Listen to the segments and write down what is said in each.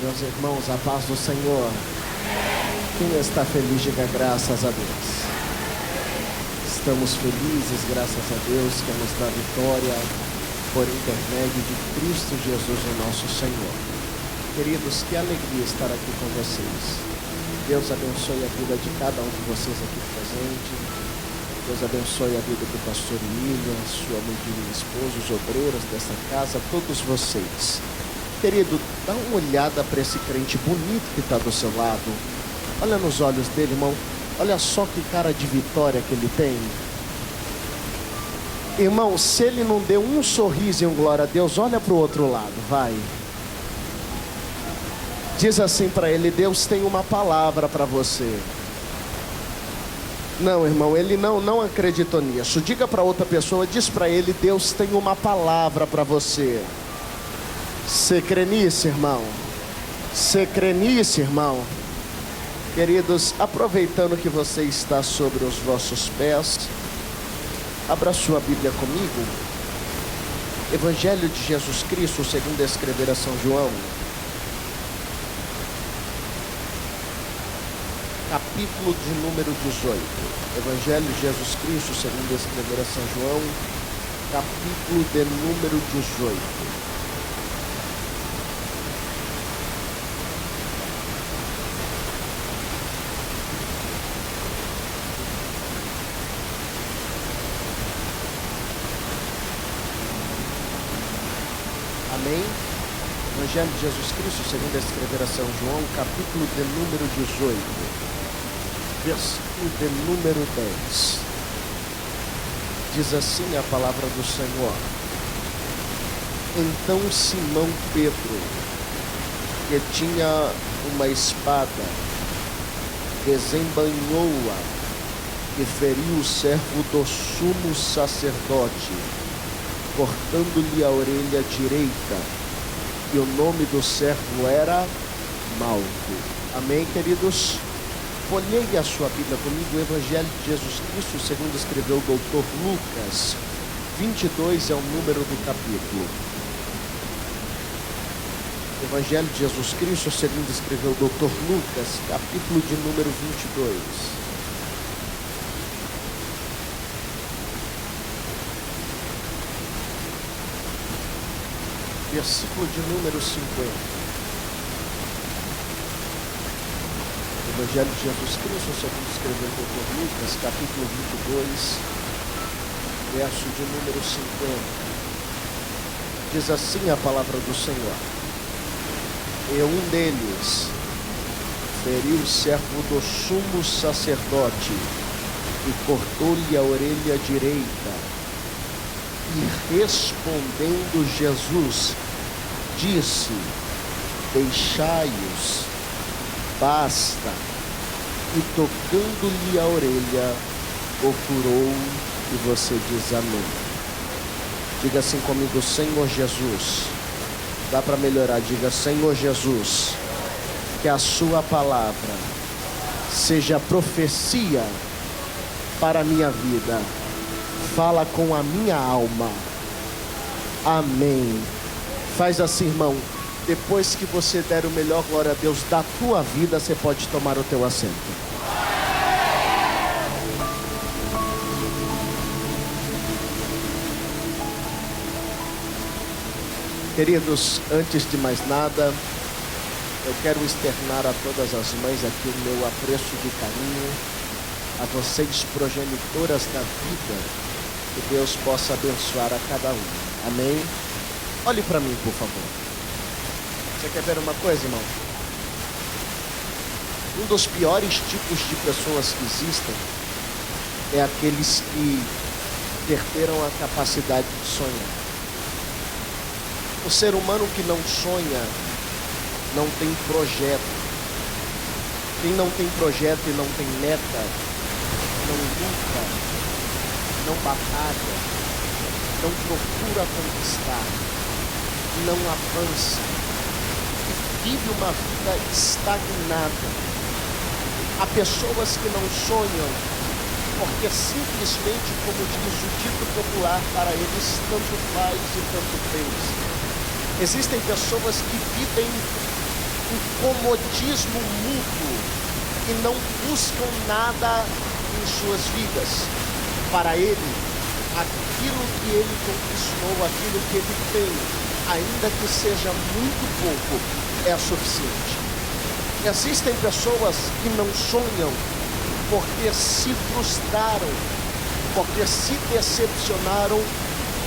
Meus irmãos, a paz do Senhor. Quem está feliz, diga graças a Deus. Estamos felizes, graças a Deus, que nos dá vitória por intermédio de Cristo Jesus, o nosso Senhor. Queridos, que alegria estar aqui com vocês. Deus abençoe a vida de cada um de vocês aqui presente. Deus abençoe a vida do pastor William, sua muito esposa, os obreiros dessa casa, todos vocês. Querido, dá uma olhada para esse crente bonito que está do seu lado. Olha nos olhos dele, irmão. Olha só que cara de vitória que ele tem. Irmão, se ele não deu um sorriso e um glória a Deus, olha para o outro lado, vai. Diz assim para ele: Deus tem uma palavra para você. Não, irmão, ele não acreditou nisso. Diga para outra pessoa, diz para ele: Deus tem uma palavra para você. Você crê nisso, irmão? Você crê nisso, irmão? Queridos, aproveitando que você está sobre os vossos pés, abra sua Bíblia comigo. Evangelho de Jesus Cristo, segundo escrever a São João, capítulo de número 18. Evangelho de Jesus Cristo, segundo escrever a São João, capítulo de número 18. Amém? Evangelho de Jesus Cristo, segundo escrever a São João, capítulo de número 18, versículo de número 10. Diz assim a palavra do Senhor: Então Simão Pedro, que tinha uma espada, desembainhou-a e feriu o servo do sumo sacerdote, cortando-lhe a orelha direita, e o nome do servo era Malco. Amém, queridos? Folheie a sua Bíblia comigo, o Evangelho de Jesus Cristo, segundo escreveu o doutor Lucas. 22 é o número do capítulo. Evangelho de Jesus Cristo, segundo escreveu o doutor Lucas, capítulo de número 22. Versículo de número 50. Evangelho de Jesus Cristo, segundo escreveu o doutor Lucas, capítulo 22, verso de número 50. Diz assim a palavra do Senhor: E um deles feriu o servo do sumo sacerdote e cortou-lhe a orelha direita. E respondendo Jesus, disse: Deixai-os, basta. E tocando-lhe a orelha, o curou. E você diz amém. Diga assim comigo: Senhor Jesus. Dá para melhorar, diga: Senhor Jesus, que a sua palavra seja profecia para a minha vida. Fala com a minha alma. Amém. Faz assim, irmão. Depois que você der o melhor glória a Deus da tua vida, você pode tomar o teu assento. Queridos, antes de mais nada, eu quero externar a todas as mães aqui o meu apreço de carinho, a vocês progenitoras da vida, que Deus possa abençoar a cada um. Amém? Olhe para mim, por favor. Você quer ver uma coisa, irmão? Um dos piores tipos de pessoas que existem é aqueles que perderam a capacidade de sonhar. O ser humano que não sonha não tem projeto. Quem não tem projeto e não tem meta, não luta, não batalha, não procura conquistar, não avança, vive uma vida estagnada. Há pessoas que não sonham porque simplesmente, como diz o dito popular, para eles tanto faz e tanto fez. Existem pessoas que vivem um comodismo mútuo e não buscam nada em suas vidas. Para ele, aquilo que ele conquistou, aquilo que ele tem, ainda que seja muito pouco, é suficiente. Existem pessoas que não sonham porque se frustraram, porque se decepcionaram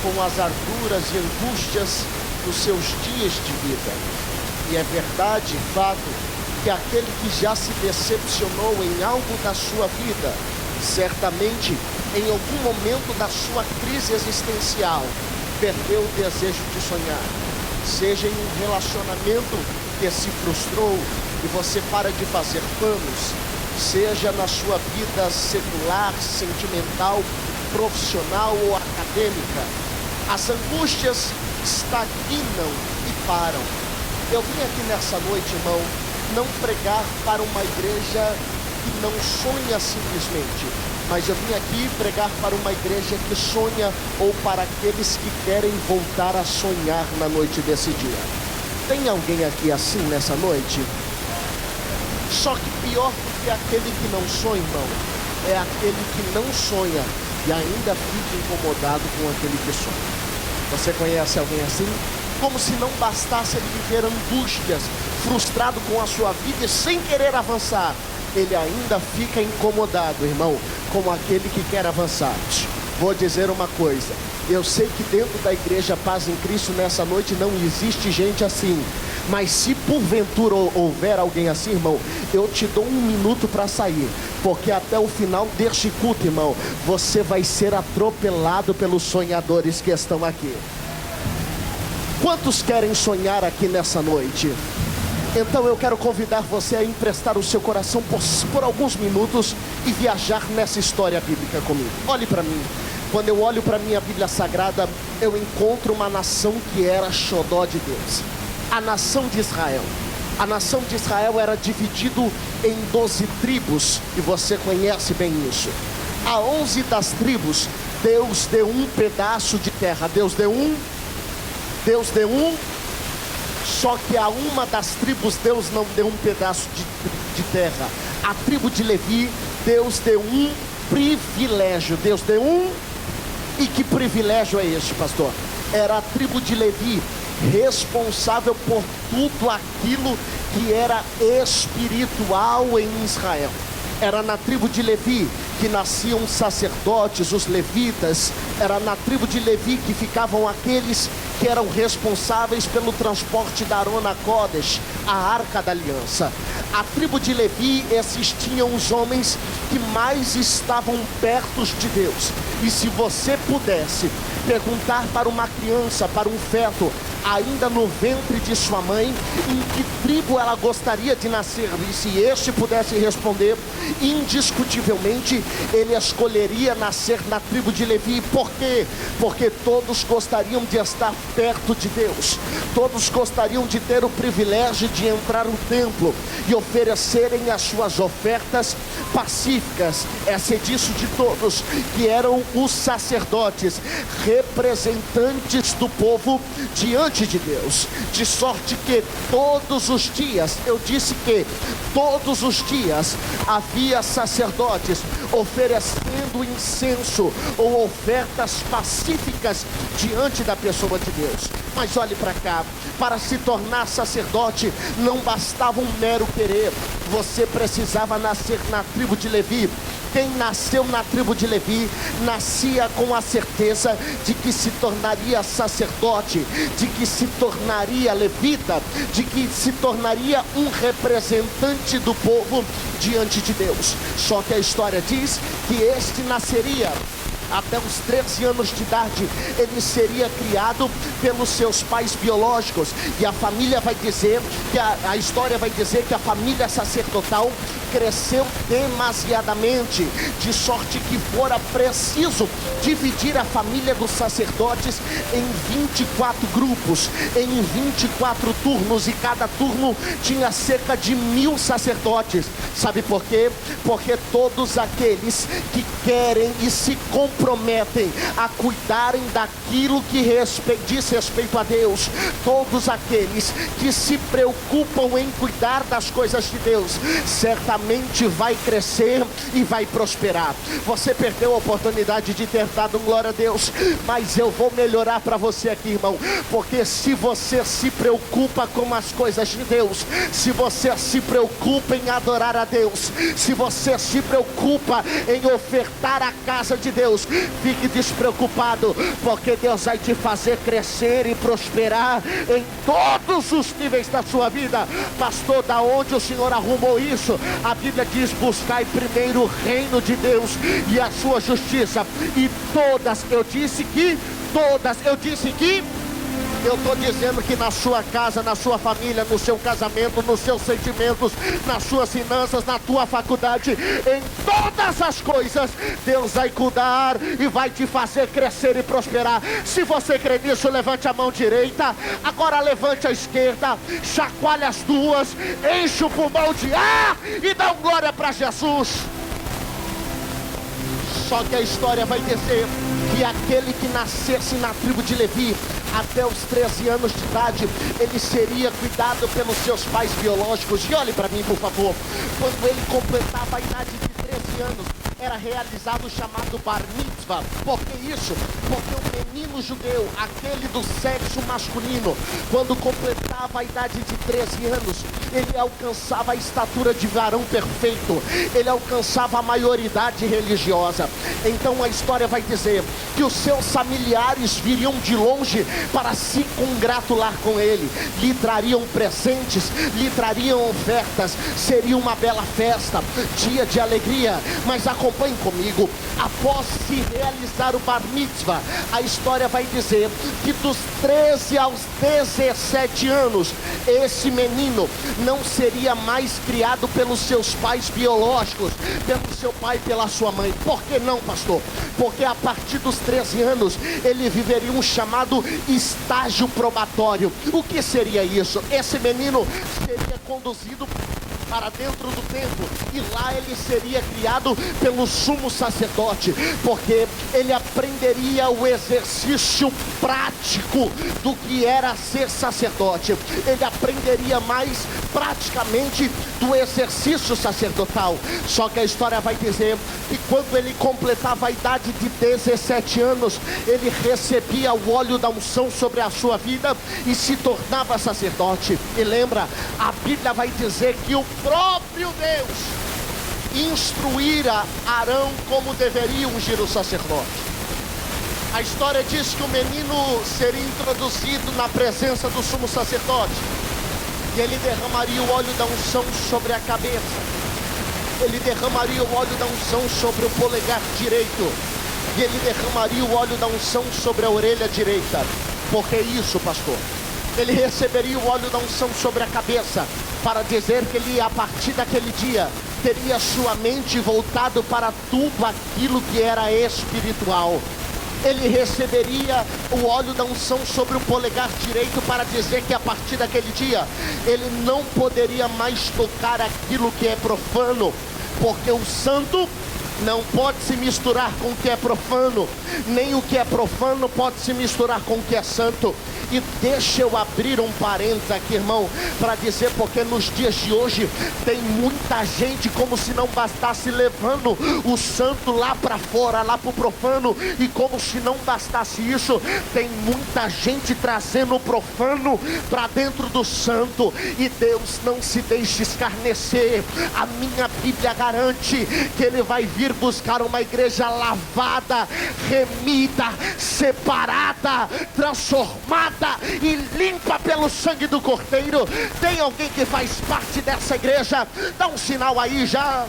com as arduras e angústias dos seus dias de vida. E é verdade, fato, que aquele que já se decepcionou em algo da sua vida, certamente em algum momento da sua crise existencial, perdeu o desejo de sonhar. Seja em um relacionamento que se frustrou e você para de fazer planos, seja na sua vida secular, sentimental, profissional ou acadêmica, as angústias estagnam e param. Eu vim aqui nessa noite, irmão, não pregar para uma igreja que não sonha simplesmente, mas eu vim aqui pregar para uma igreja que sonha, ou para aqueles que querem voltar a sonhar na noite desse dia. Tem alguém aqui assim nessa noite? Só que pior do que aquele que não sonha, irmão, é aquele que não sonha e ainda fica incomodado com aquele que sonha. Você conhece alguém assim? Como se não bastasse ele viver angústias, frustrado com a sua vida e sem querer avançar, ele ainda fica incomodado, irmão, com aquele que quer avançar. Vou dizer uma coisa, eu sei que dentro da igreja Paz em Cristo nessa noite não existe gente assim, mas se porventura houver alguém assim, irmão, eu te dou 1 minuto para sair, porque até o final deste culto, irmão, você vai ser atropelado pelos sonhadores que estão aqui. Quantos querem sonhar aqui nessa noite? Então eu quero convidar você a emprestar o seu coração por alguns minutos e viajar nessa história bíblica comigo. Olhe para mim. Quando eu olho para a minha Bíblia Sagrada, eu encontro uma nação que era xodó de Deus. A nação de Israel. A nação de Israel era dividida em 12 tribos, e você conhece bem isso. A 11 das tribos, Deus deu um pedaço de terra. Deus deu um, só que a uma das tribos Deus não deu um pedaço de terra. A tribo de Levi, Deus deu um privilégio. Deus deu um, e que privilégio é este, pastor? Era a tribo de Levi responsável por tudo aquilo que era espiritual em Israel. Era na tribo de Levi que nasciam os sacerdotes, os levitas. Era na tribo de Levi que ficavam aqueles que eram responsáveis pelo transporte da Arona Kodesh, a Arca da Aliança. A tribo de Levi, esses tinham os homens que mais estavam perto de Deus. E se você pudesse perguntar para uma criança, para um feto, ainda no ventre de sua mãe, em que tribo ela gostaria de nascer, e se este pudesse responder, indiscutivelmente ele escolheria nascer na tribo de Levi. Por quê? Porque todos gostariam de estar perto de Deus, todos gostariam de ter o privilégio de entrar no templo e oferecerem as suas ofertas pacíficas. Essa é disso de todos, que eram os sacerdotes, representantes do povo diante de Deus, de sorte que todos os dias, eu disse que todos os dias havia sacerdotes oferecendo incenso ou ofertas pacíficas diante da pessoa de Deus. Mas olhe para cá, para se tornar sacerdote não bastava um mero querer, você precisava nascer na tribo de Levi. Quem nasceu na tribo de Levi, nascia com a certeza de que se tornaria sacerdote, de que se tornaria levita, de que se tornaria um representante do povo diante de Deus. Só que a história diz que este nasceria até os 13 anos de idade. Ele seria criado pelos seus pais biológicos, e a família vai dizer que a história vai dizer que a família sacerdotal cresceu demasiadamente, de sorte que fora preciso dividir a família dos sacerdotes em 24 grupos, em 24 turnos, e cada turno tinha cerca de 1000 sacerdotes. Sabe por quê? Porque todos aqueles que querem e se comprometem comprometem a cuidarem daquilo que diz respeito a Deus, todos aqueles que se preocupam em cuidar das coisas de Deus, certamente vai crescer e vai prosperar. Você perdeu a oportunidade de ter dado glória a Deus, mas eu vou melhorar para você aqui, irmão, porque se você se preocupa com as coisas de Deus, se você se preocupa em adorar a Deus, se você se preocupa em ofertar a casa de Deus, fique despreocupado, porque Deus vai te fazer crescer e prosperar em todos os níveis da sua vida. Pastor, da onde o Senhor arrumou isso? A Bíblia diz: buscai primeiro o reino de Deus e a sua justiça, e todas, eu disse que eu estou dizendo que na sua casa, na sua família, no seu casamento, nos seus sentimentos, nas suas finanças, na tua faculdade, em todas as coisas, Deus vai cuidar e vai te fazer crescer e prosperar. Se você crê nisso, levante a mão direita, agora levante a esquerda, chacoalhe as duas, enche o pulmão de ar e dá glória para Jesus. Só que a história vai dizer que aquele que nascesse na tribo de Levi, até os 13 anos de idade, ele seria cuidado pelos seus pais biológicos. E olhe para mim, por favor. Quando ele completava a idade de 13 anos, era realizado o chamado bar mitzvah. Por que isso? Porque o menino judeu, aquele do sexo masculino, quando completava a idade de 13 anos, ele alcançava a estatura de varão perfeito, ele alcançava a maioridade religiosa. Então a história vai dizer que os seus familiares viriam de longe para se congratular com ele, lhe trariam presentes, lhe trariam ofertas, seria uma bela festa, dia de alegria. Mas acompanhe comigo, após se realizar o bar mitzvah, a história vai dizer que dos 13 aos 17 anos, esse menino não seria mais criado pelos seus pais biológicos, pelo seu pai e pela sua mãe. Por que não, pastor? Porque a partir dos 13 anos, ele viveria um chamado estágio probatório. O que seria isso? Esse menino seria conduzido para dentro do templo, e lá ele seria criado pelo sumo sacerdote, porque ele aprenderia o exercício prático do que era ser sacerdote. Ele aprenderia mais praticamente do exercício sacerdotal. Só que a história vai dizer que quando ele completava a idade de 17 anos, ele recebia o óleo da unção sobre a sua vida e se tornava sacerdote. E lembra, a Bíblia vai dizer que o próprio Deus instruíra Arão como deveria ungir o sacerdote. A história diz que o menino seria introduzido na presença do sumo sacerdote, e ele derramaria o óleo da unção sobre a cabeça, ele derramaria o óleo da unção sobre o polegar direito, e ele derramaria o óleo da unção sobre a orelha direita. Por que isso, pastor? Ele receberia o óleo da unção sobre a cabeça, para dizer que ele, a partir daquele dia, teria sua mente voltado para tudo aquilo que era espiritual. Ele receberia o óleo da unção sobre o polegar direito, para dizer que a partir daquele dia, ele não poderia mais tocar aquilo que é profano, porque o santo não pode se misturar com o que é profano, nem o que é profano pode se misturar com o que é santo. E deixa eu abrir um parênteses aqui, irmão, para dizer, porque nos dias de hoje tem muita gente, como se não bastasse, levando o santo lá para fora, lá para o profano, e como se não bastasse isso, tem muita gente trazendo o profano para dentro do santo. E Deus não se deixe escarnecer. A minha Bíblia garante que Ele vai vir buscar uma igreja lavada, remida, separada, transformada e limpa pelo sangue do Cordeiro. Tem alguém que faz parte dessa igreja? Dá um sinal aí já.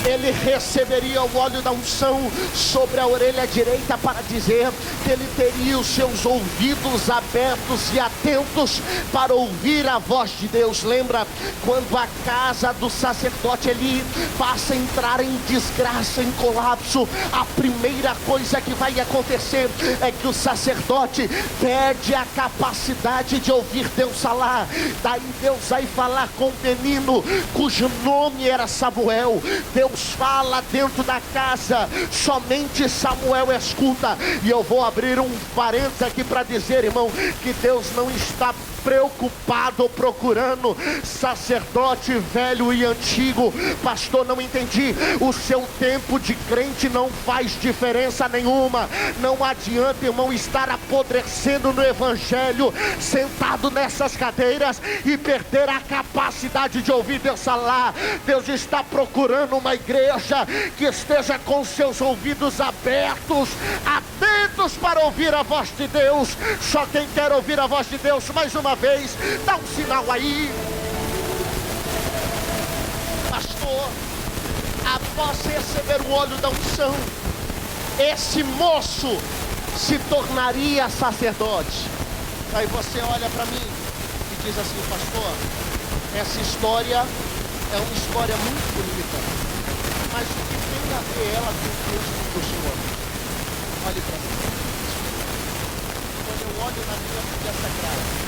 Ele receberia o óleo da unção sobre a orelha direita, para dizer que ele teria os seus ouvidos abertos e atentos para ouvir a voz de Deus. Lembra, quando a casa do sacerdote ele passa a entrar em desgraça, em colapso, a primeira coisa que vai acontecer é que o sacerdote perde a capacidade de ouvir Deus falar. Daí Deus vai falar com o menino cujo nome era Samuel. Deus Deus fala dentro da casa, somente Samuel escuta. E eu vou abrir um parênteses aqui para dizer, irmão, que Deus não está preocupado ou procurando sacerdote velho e antigo. Pastor, não entendi. O seu tempo de crente não faz diferença nenhuma. Não adianta, irmão, estar apodrecendo no evangelho, sentado nessas cadeiras e perder a capacidade de ouvir Deus falar. Deus está procurando uma igreja que esteja com seus ouvidos abertos, atentos para ouvir a voz de Deus. Só quem quer ouvir a voz de Deus, mais uma vez, dá um sinal aí. Pastor, após receber o óleo da unção, esse moço se tornaria sacerdote. Aí você olha para mim e diz assim: pastor, essa história é uma história muito bonita, mas o que tem a ver ela com o texto do Senhor? Olhe para mim. Quando eu olho na minha Bíblia Sagrada,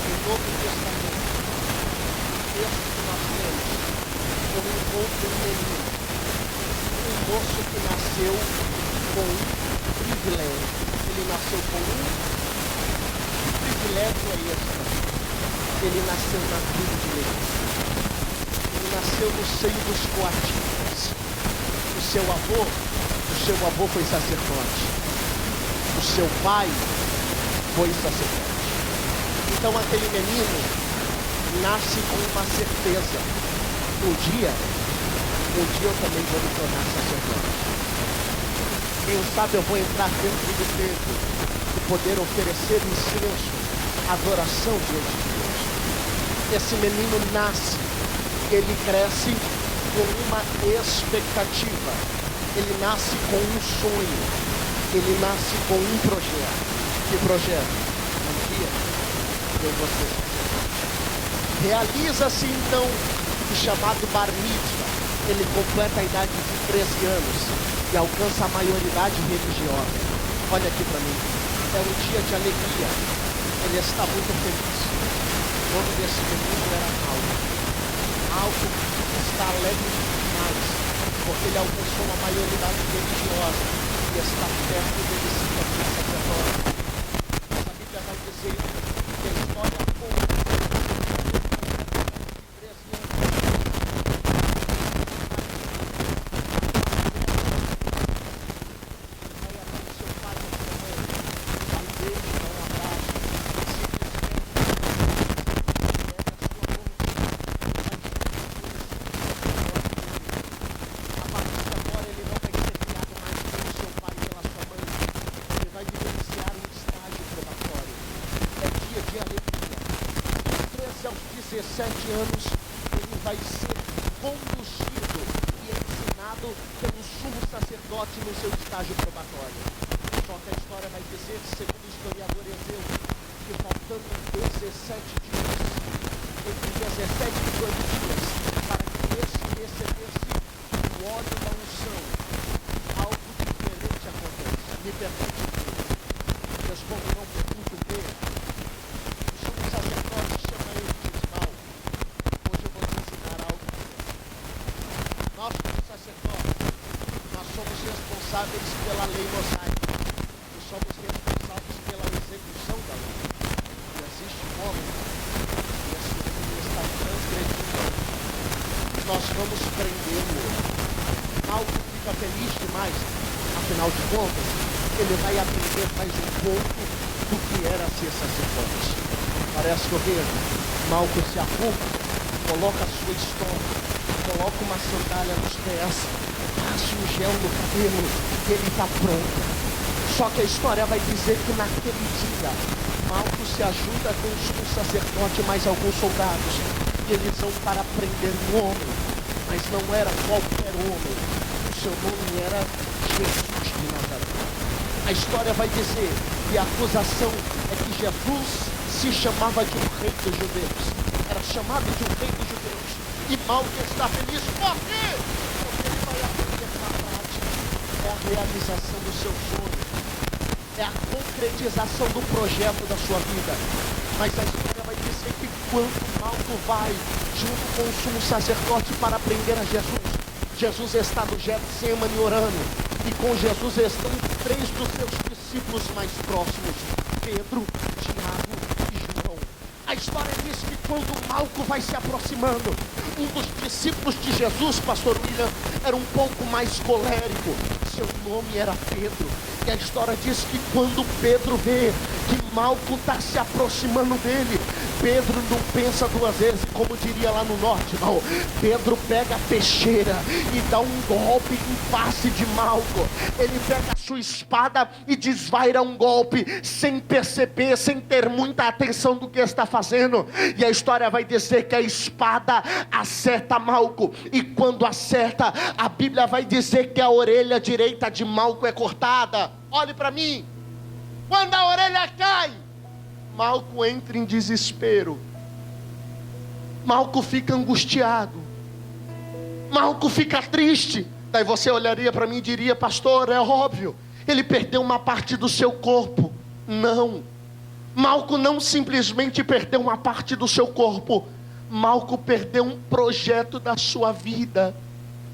no Novo Testamento, o texto que nós temos, eu encontro um menino, um moço que nasceu com um privilégio. Ele nasceu com um privilégio extra. Ele nasceu na tribo de Levi. Ele nasceu no seio dos coatitas. O seu avô foi sacerdote. O seu pai foi sacerdote. Então aquele menino nasce com uma certeza: um dia eu também vou me tornar sacerdote. Quem sabe eu vou entrar dentro do templo e poder oferecer incenso, adoração diante de Deus. Esse menino nasce, ele cresce com uma expectativa, ele nasce com um sonho, ele nasce com um projeto. Que projeto? Um dia eu vou ser sacerdote. Realiza-se então o chamado bar mitzvah. Ele completa a idade de 13 anos e alcança a maioridade religiosa. Olha aqui para mim, é um dia de alegria. Ele está muito feliz. O nome desse menino era Algo que está alegre demais, porque ele alcançou a maioridade religiosa e está perto dele se tornar sacerdote. Mas a Bíblia vai dizer que a história conta de 13 anos. Anos, ele vai ser conduzido e ensinado pelo sumo sacerdote no seu estágio probatório. Só que a história vai dizer, segundo o historiador Ezeu, que faltando 17 dias, entre 17 e 18 dias, para que esse recebesse o óleo da unção, algo diferente acontece. Me permite que respondo não por muito ver. O sumo sacerdote chama ele de Ismael. Nós, como sacerdotes, nós somos responsáveis pela lei mosaica e somos responsáveis pela execução da lei. E existe um homem e esse homem está transgredindo. Nós vamos prendê-lo. Algo fica feliz demais, afinal de contas, ele vai aprender mais um pouco do que era ser sacerdote. Parece que eu vejo Malco se arruma, coloca a sua história, coloca uma sandália nos pés, passa um gel no cabelo e ele está pronto. Só que a história vai dizer que naquele dia, Malco se ajuda com um sacerdote e mais alguns soldados. E eles vão para prender um homem, mas não era qualquer homem. O seu nome era Jesus de Nazaré. A história vai dizer que a acusação é que Jesus se chamava de um rei dos judeus. Era chamado de um rei dos judeus. E Malco está feliz. Por quê? Porque ele vai aprender na prática. É a realização do seu sonho. É a concretização do projeto da sua vida. Mas a história vai dizer que quando Malco vai junto com o sumo sacerdote para prender a Jesus, Jesus está no Getsemane orando, e com Jesus estão 3 dos seus discípulos mais próximos, Pedro, Tiago e João. A história diz que quando Malco vai se aproximando, um dos discípulos de Jesus, pastor William, era um pouco mais colérico, seu nome era Pedro. E a história diz que quando Pedro vê que Malco está se aproximando dele, Pedro não pensa 2 vezes, como diria lá no norte, não. Pedro pega a peixeira e dá um golpe em face de Malco. Ele pega a sua espada e desvaira um golpe, sem perceber, sem ter muita atenção do que está fazendo. E a história vai dizer que a espada acerta Malco, e quando acerta, a Bíblia vai dizer que a orelha direita de Malco é cortada. Olhe para mim, quando a orelha cai, Malco entra em desespero, Malco fica angustiado, Malco fica triste. Daí você olharia para mim e diria: pastor, é óbvio, ele perdeu uma parte do seu corpo. Não, Malco não simplesmente perdeu uma parte do seu corpo, Malco perdeu um projeto da sua vida.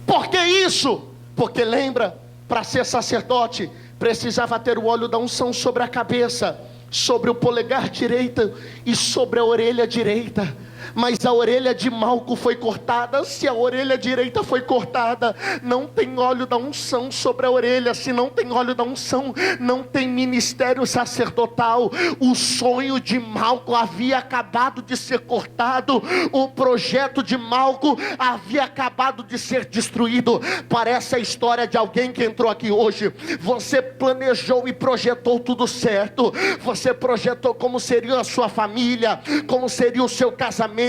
Por que isso? Porque lembra, para ser sacerdote, precisava ter o óleo da unção sobre a cabeça, sobre o polegar direito e sobre a orelha direita. Mas a orelha de Malco foi cortada. Se a orelha direita foi cortada, não tem óleo da unção sobre a orelha. Se não tem óleo da unção, não tem ministério sacerdotal. O sonho de Malco havia acabado de ser cortado, o projeto de Malco havia acabado de ser destruído. Parece a história de alguém que entrou aqui hoje. Você planejou e projetou tudo certo, você projetou como seria a sua família, como seria o seu casamento,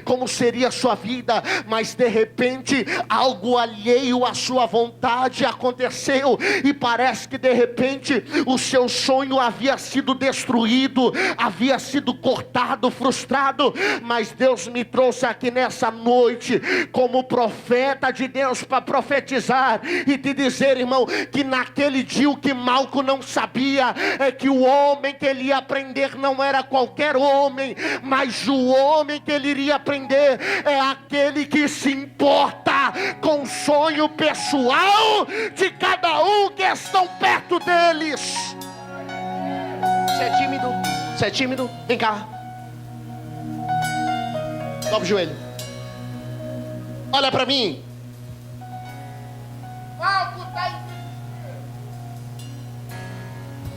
como seria a sua vida, mas de repente algo alheio à sua vontade aconteceu, e parece que de repente o seu sonho havia sido destruído, havia sido cortado, frustrado. Mas Deus me trouxe aqui nessa noite como profeta de Deus para profetizar e te dizer, irmão, que naquele dia o que Malco não sabia é que o homem que ele ia aprender não era qualquer homem, mas o homem que ele iria aprender é aquele que se importa com o sonho pessoal de cada um que estão perto deles. Você é tímido? Você é tímido? Vem cá. Dobra o joelho. Olha para mim.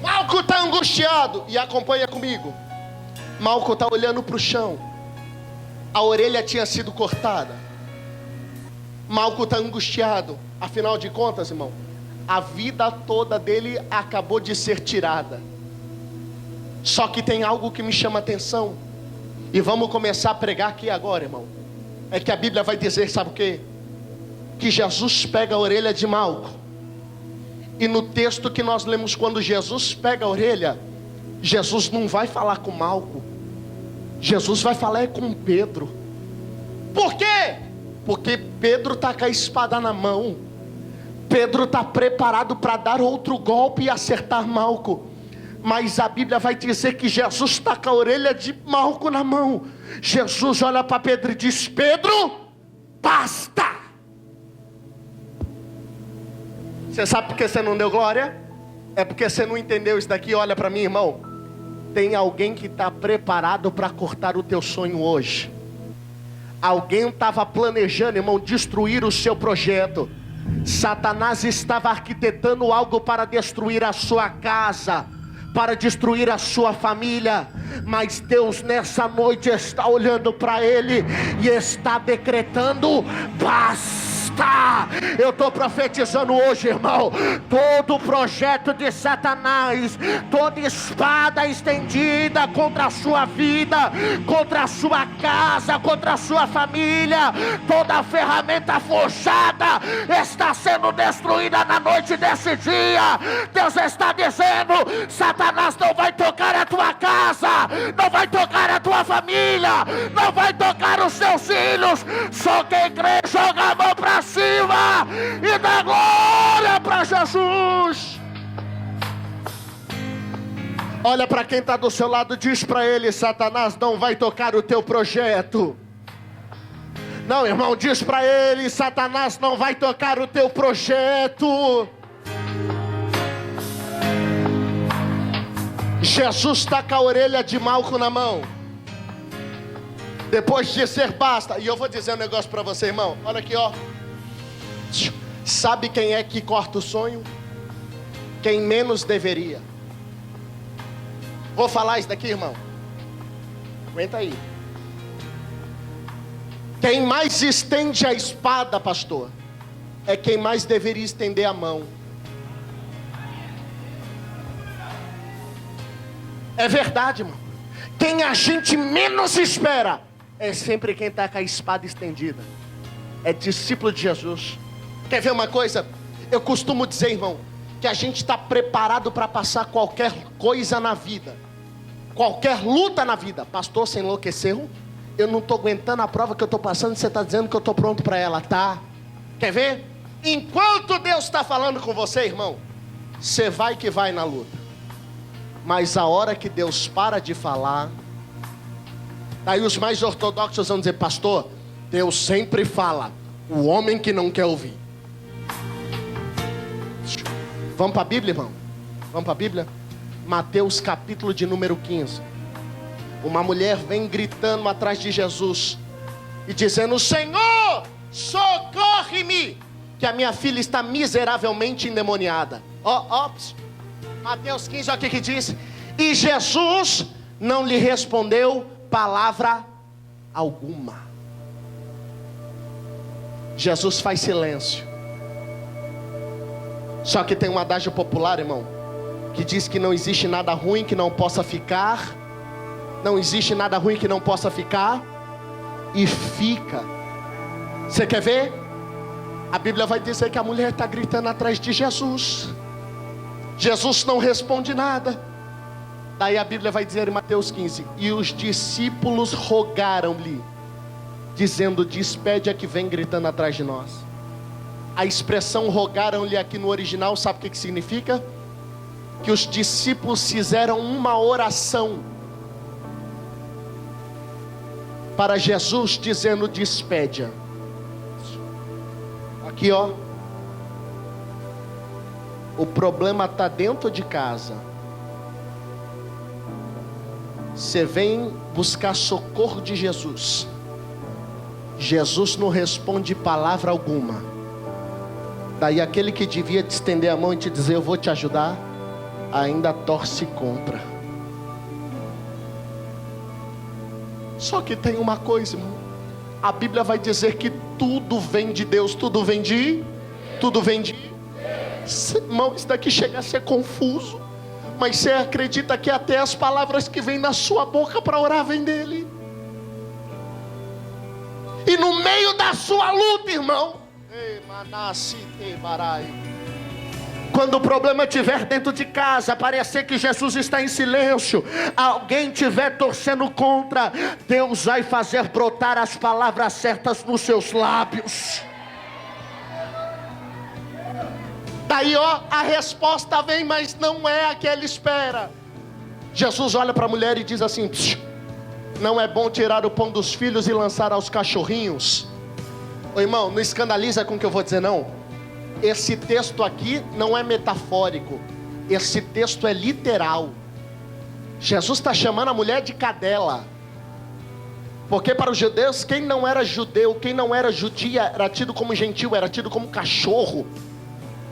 Malco está angustiado. E acompanha comigo. Malco está olhando para o chão. A orelha tinha sido cortada. Malco está angustiado. Afinal de contas, irmão, a vida toda dele acabou de ser tirada. Só que tem algo que me chama a atenção, e vamos começar a pregar aqui agora, irmão. É que a Bíblia vai dizer, sabe o quê? Que Jesus pega a orelha de Malco. E no texto que nós lemos, quando Jesus pega a orelha, Jesus não vai falar com Malco, Jesus vai falar com Pedro. Por quê? Porque Pedro está com a espada na mão. Pedro está preparado para dar outro golpe e acertar Malco. Mas a Bíblia vai dizer que Jesus está com a orelha de Malco na mão. Jesus olha para Pedro e diz: Pedro, basta. Você sabe por que você não deu glória? É porque você não entendeu isso daqui. Olha para mim, irmão. Tem alguém que está preparado para cortar o teu sonho hoje. Alguém estava planejando, irmão, destruir o seu projeto. Satanás estava arquitetando algo para destruir a sua casa, para destruir a sua família. Mas Deus nessa noite está olhando para ele e está decretando: basta. Eu estou profetizando hoje, irmão. Todo projeto de Satanás, toda espada estendida contra a sua vida, contra a sua casa, contra a sua família, toda ferramenta forjada está sendo destruída na noite desse dia. Deus está dizendo: Satanás não vai tocar a tua casa, não vai tocar a tua família, não vai tocar os seus filhos. Só quem crê joga a mão para cima e dá glória para Jesus. Olha para quem está do seu lado, diz para ele: Satanás não vai tocar o teu projeto. Não, irmão, diz para ele: Satanás não vai tocar o teu projeto. Jesus está com a orelha de Malco na mão. Depois de dizer basta. E eu vou dizer um negócio para você, irmão. Olha aqui, ó. Sabe quem é que corta o sonho? Quem menos deveria. Vou falar isso daqui, irmão. Aguenta aí. Quem mais estende a espada, pastor, é quem mais deveria estender a mão. É verdade, irmão. Quem a gente menos espera é sempre quem está com a espada estendida. É discípulo de Jesus. Quer ver uma coisa? Eu costumo dizer, irmão, que a gente está preparado para passar qualquer coisa na vida, qualquer luta na vida. Pastor, você enlouqueceu? Eu não estou aguentando a prova que eu estou passando. Você está dizendo que eu estou pronto para ela, tá? Quer ver? Enquanto Deus está falando com você, irmão, você vai que vai na luta. Mas a hora que Deus para de falar, aí os mais ortodoxos vão dizer: pastor, Deus sempre fala, o homem que não quer ouvir. Vamos para a Bíblia, irmão? Vamos para a Bíblia? Mateus capítulo de número 15. Uma mulher vem gritando atrás de Jesus e dizendo: Senhor, socorre-me, que a minha filha está miseravelmente endemoniada. Mateus 15, olha o que diz. E Jesus não lhe respondeu palavra alguma. Jesus faz silêncio. Só que tem um adágio popular, irmão, que diz que não existe nada ruim que não possa ficar. Não existe nada ruim que não possa ficar. E fica. Você quer ver? A Bíblia vai dizer que a mulher está gritando atrás de Jesus. Jesus não responde nada. Daí a Bíblia vai dizer em Mateus 15: e os discípulos rogaram-lhe, dizendo: despede a que vem gritando atrás de nós. A expressão rogaram-lhe aqui no original, sabe o que significa? Que os discípulos fizeram uma oração para Jesus, dizendo: despede-a. Aqui, ó. O problema está dentro de casa. Você vem buscar socorro de Jesus. Jesus não responde palavra alguma. Daí aquele que devia te estender a mão e te dizer: eu vou te ajudar, ainda torce contra. Só que tem uma coisa, irmão. A Bíblia vai dizer que tudo vem de Deus. Tudo vem de irmão, isso daqui chega a ser confuso. Mas você acredita que até as palavras que vêm na sua boca para orar vêm dele. E no meio da sua luta, irmão, quando o problema estiver dentro de casa, parecer que Jesus está em silêncio, alguém estiver torcendo contra, Deus vai fazer brotar as palavras certas nos seus lábios. Daí, ó, a resposta vem, mas não é a que ele espera. Jesus olha para a mulher e diz assim: não é bom tirar o pão dos filhos e lançar aos cachorrinhos. Ô irmão, não escandaliza com o que eu vou dizer, não. Esse texto aqui não é metafórico. Esse texto é literal. Jesus está chamando a mulher de cadela. Porque para os judeus, quem não era judeu, quem não era judia, era tido como gentil, era tido como cachorro.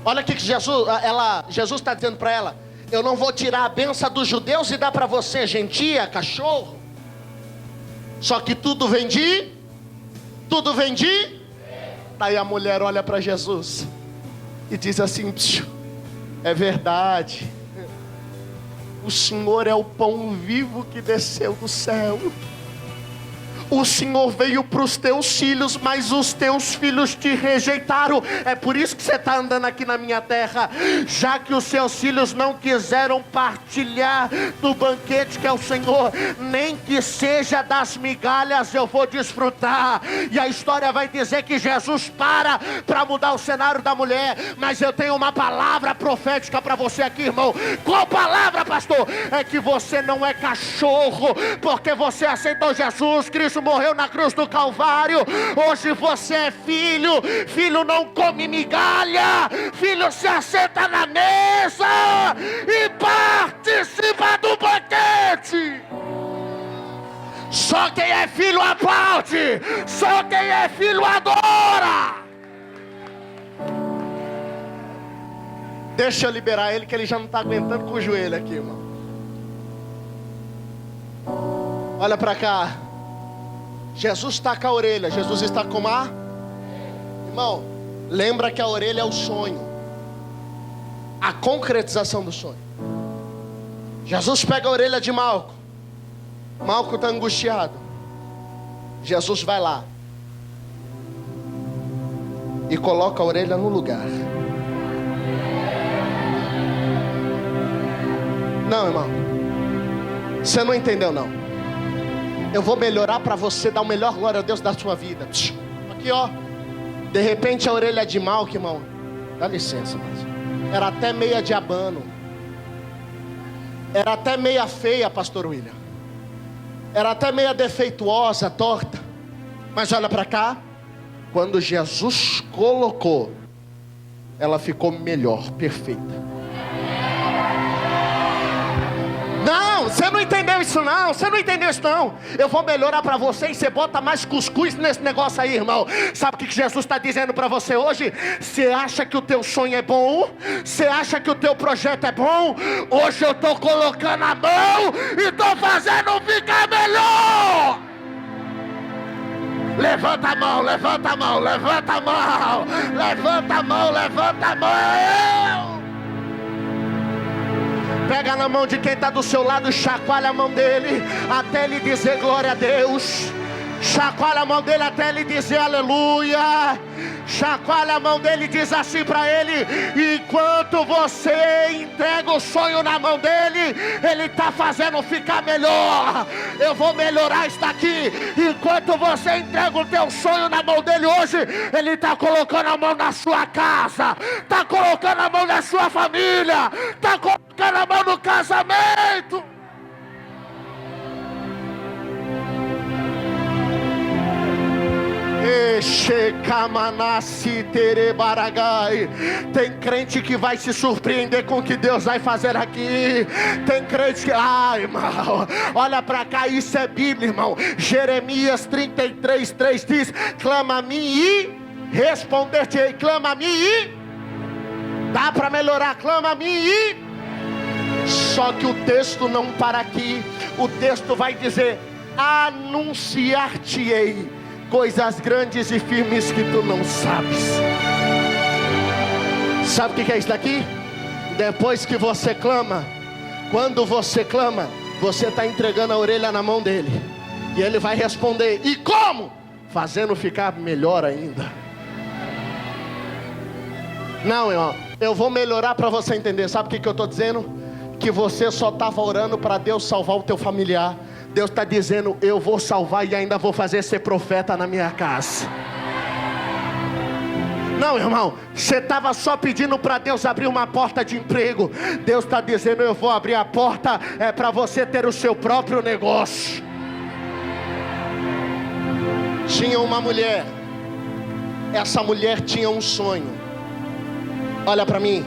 Olha o que Jesus está dizendo para ela: eu não vou tirar a bênção dos judeus e dar para você, gentia, cachorro. Só que tudo vem de. Daí a mulher olha para Jesus e diz assim: é verdade, o Senhor é o pão vivo que desceu do céu. O Senhor veio para os teus filhos, mas os teus filhos te rejeitaram. É por isso que você está andando aqui na minha terra. Já que os seus filhos não quiseram partilhar do banquete que é o Senhor, nem que seja das migalhas eu vou desfrutar. E a história vai dizer que Jesus para mudar o cenário da mulher. Mas eu tenho uma palavra profética para você aqui, irmão. Qual palavra, pastor? É que você não é cachorro, porque você aceitou Jesus Cristo morreu na cruz do Calvário. Hoje você é filho. Filho não come migalha. Filho se assenta na mesa e participa do banquete. Só quem é filho aplaude. Só quem é filho adora. Deixa eu liberar ele, que ele já não está aguentando com o joelho aqui, irmão. Olha para cá. Jesus está com a orelha. Jesus está com a... Irmão, lembra que a orelha é o sonho, a concretização do sonho. Jesus pega a orelha de Malco. Malco está angustiado. Jesus vai lá e coloca a orelha no lugar. Não, irmão, você não entendeu não. Eu vou melhorar para você dar o melhor glória a Deus da sua vida. Aqui ó, de repente a orelha de Malco, irmão, dá licença, mas era até meia diabano, era até meia feia, pastor William, era até meia defeituosa, torta. Mas olha para cá, quando Jesus colocou, ela ficou melhor, perfeita. Não, você não entendeu isso não. Você não entendeu isso não. Eu vou melhorar para você e você bota mais cuscuz nesse negócio aí, irmão. Sabe o que Jesus está dizendo para você hoje? Você acha que o teu sonho é bom? Você acha que o teu projeto é bom? Hoje eu estou colocando a mão e estou fazendo ficar melhor. Levanta a mão, levanta a mão, levanta a mão. Levanta a mão, levanta a mão. Pega na mão de quem está do seu lado, chacoalha a mão dele, até ele dizer glória a Deus. Chacoalha a mão dele até ele dizer aleluia. Chacoalha a mão dele e diz assim para ele: enquanto você entrega o sonho na mão dele, ele está fazendo ficar melhor. Eu vou melhorar isso daqui. Enquanto você entrega o teu sonho na mão dele hoje, ele está colocando a mão na sua casa, está colocando a mão na sua família, está colocando a mão no casamento. Tem crente que vai se surpreender com o que Deus vai fazer aqui. Tem crente que... irmão, olha para cá, isso é Bíblia, irmão. Jeremias 33:3 diz: clama a mim e responder-te-ei. Clama a mim e... Dá para melhorar, clama a mim e... Só que o texto não para aqui. O texto vai dizer: anunciar-te-ei coisas grandes e firmes que tu não sabes. Sabe o que é isso daqui? Depois que você clama, quando você clama, você está entregando a orelha na mão dele, e ele vai responder. E como? Fazendo ficar melhor ainda. Não, irmão, eu vou melhorar para você entender. Sabe o que eu estou dizendo? Que você só estava orando para Deus salvar o teu familiar. Deus está dizendo: eu vou salvar e ainda vou fazer ser profeta na minha casa. Não, irmão, você estava só pedindo para Deus abrir uma porta de emprego. Deus está dizendo: eu vou abrir a porta para você ter o seu próprio negócio. Tinha uma mulher. Essa mulher tinha um sonho. Olha para mim.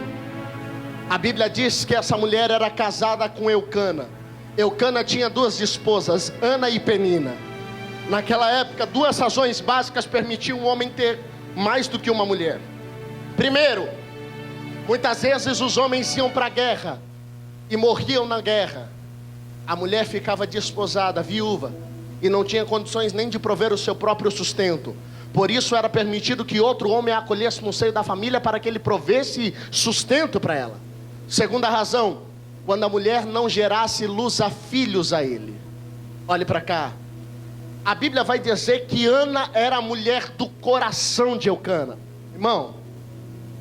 A Bíblia diz que essa mulher era casada com Eucana. Eucana tinha duas esposas, Ana e Penina. Naquela época, duas razões básicas permitiam um homem ter mais do que uma mulher. Primeiro, muitas vezes os homens iam para a guerra e morriam na guerra. A mulher ficava desposada, viúva, e não tinha condições nem de prover o seu próprio sustento. Por isso era permitido que outro homem a acolhesse no seio da família para que ele provesse sustento para ela. Segunda razão, quando a mulher não gerasse luz a filhos a ele. Olhe para cá. A Bíblia vai dizer que Ana era a mulher do coração de Eucana. Irmão,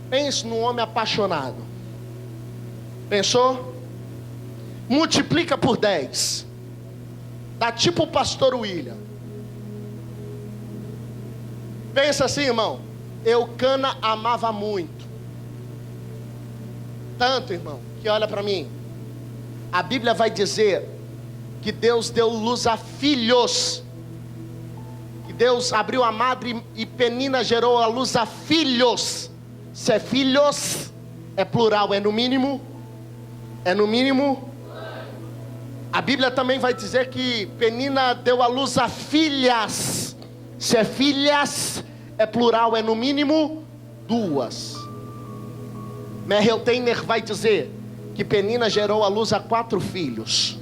pense num homem apaixonado. Pensou? Multiplica por 10. Dá tipo o pastor William. Pensa assim, irmão. Eucana amava muito. Tanto, irmão, que olha para mim. A Bíblia vai dizer que Deus deu luz a filhos Deus abriu a madre e Penina gerou à luz a filhos. Se é filhos, é plural, é no mínimo. É no mínimo. A Bíblia também vai dizer que Penina deu à luz a filhas. Se é filhas, é plural, é no mínimo 2. Merrill Teiner vai dizer que Penina gerou à luz a 4 filhos.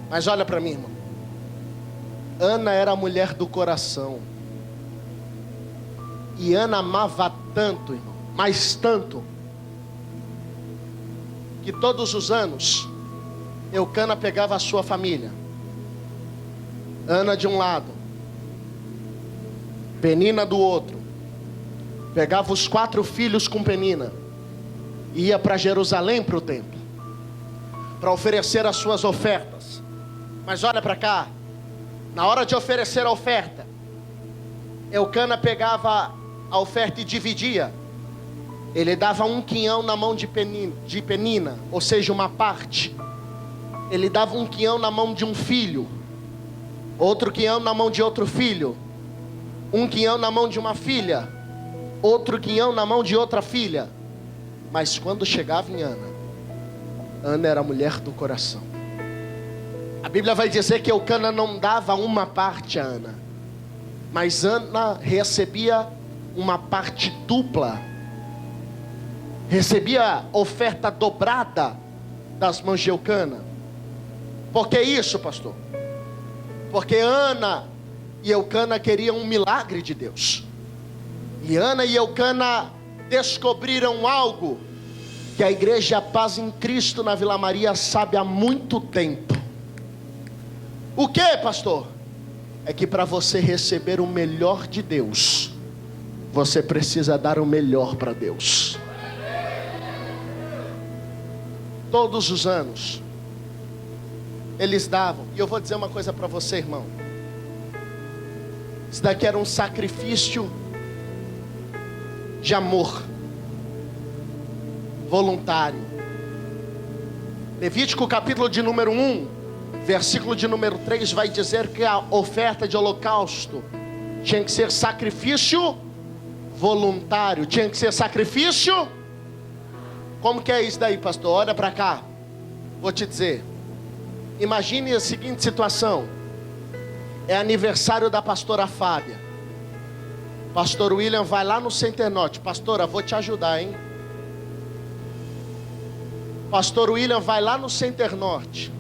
Mas olha para mim, irmão. Ana era a mulher do coração. E Ana amava tanto, irmão, mas tanto, que todos os anos Eucana pegava a sua família. Ana de um lado, Penina do outro. Pegava os 4 filhos com Penina e ia para Jerusalém, para o templo, para oferecer as suas ofertas. Mas olha para cá. Na hora de oferecer a oferta, Eucana pegava a oferta e dividia. Ele dava um quinhão na mão de Penina, ou seja, uma parte. Ele dava um quinhão na mão de um filho, outro quinhão na mão de outro filho, um quinhão na mão de uma filha, outro quinhão na mão de outra filha. Mas quando chegava em Ana, Ana era a mulher do coração. A Bíblia vai dizer que Eucana não dava uma parte a Ana, mas Ana recebia uma parte dupla. Recebia oferta dobrada das mãos de Eucana. Por que isso, pastor? Porque Ana e Eucana queriam um milagre de Deus. E Ana e Eucana descobriram algo que a Igreja Paz em Cristo na Vila Maria sabe há muito tempo. O que, pastor? É que para você receber o melhor de Deus, você precisa dar o melhor para Deus. Todos os anos eles davam. E eu vou dizer uma coisa para você, irmão. Isso daqui era um sacrifício de amor voluntário. Levítico capítulo de número 1, versículo de número 3 vai dizer que a oferta de holocausto tinha que ser sacrifício voluntário. Tinha que ser sacrifício. Como que é isso daí, pastor? Olha para cá. Vou te dizer. Imagine a seguinte situação. É aniversário da pastora Fábia. Pastor William vai lá no Center Norte. Pastora, vou te ajudar, hein? Pastor William vai lá no Center Norte,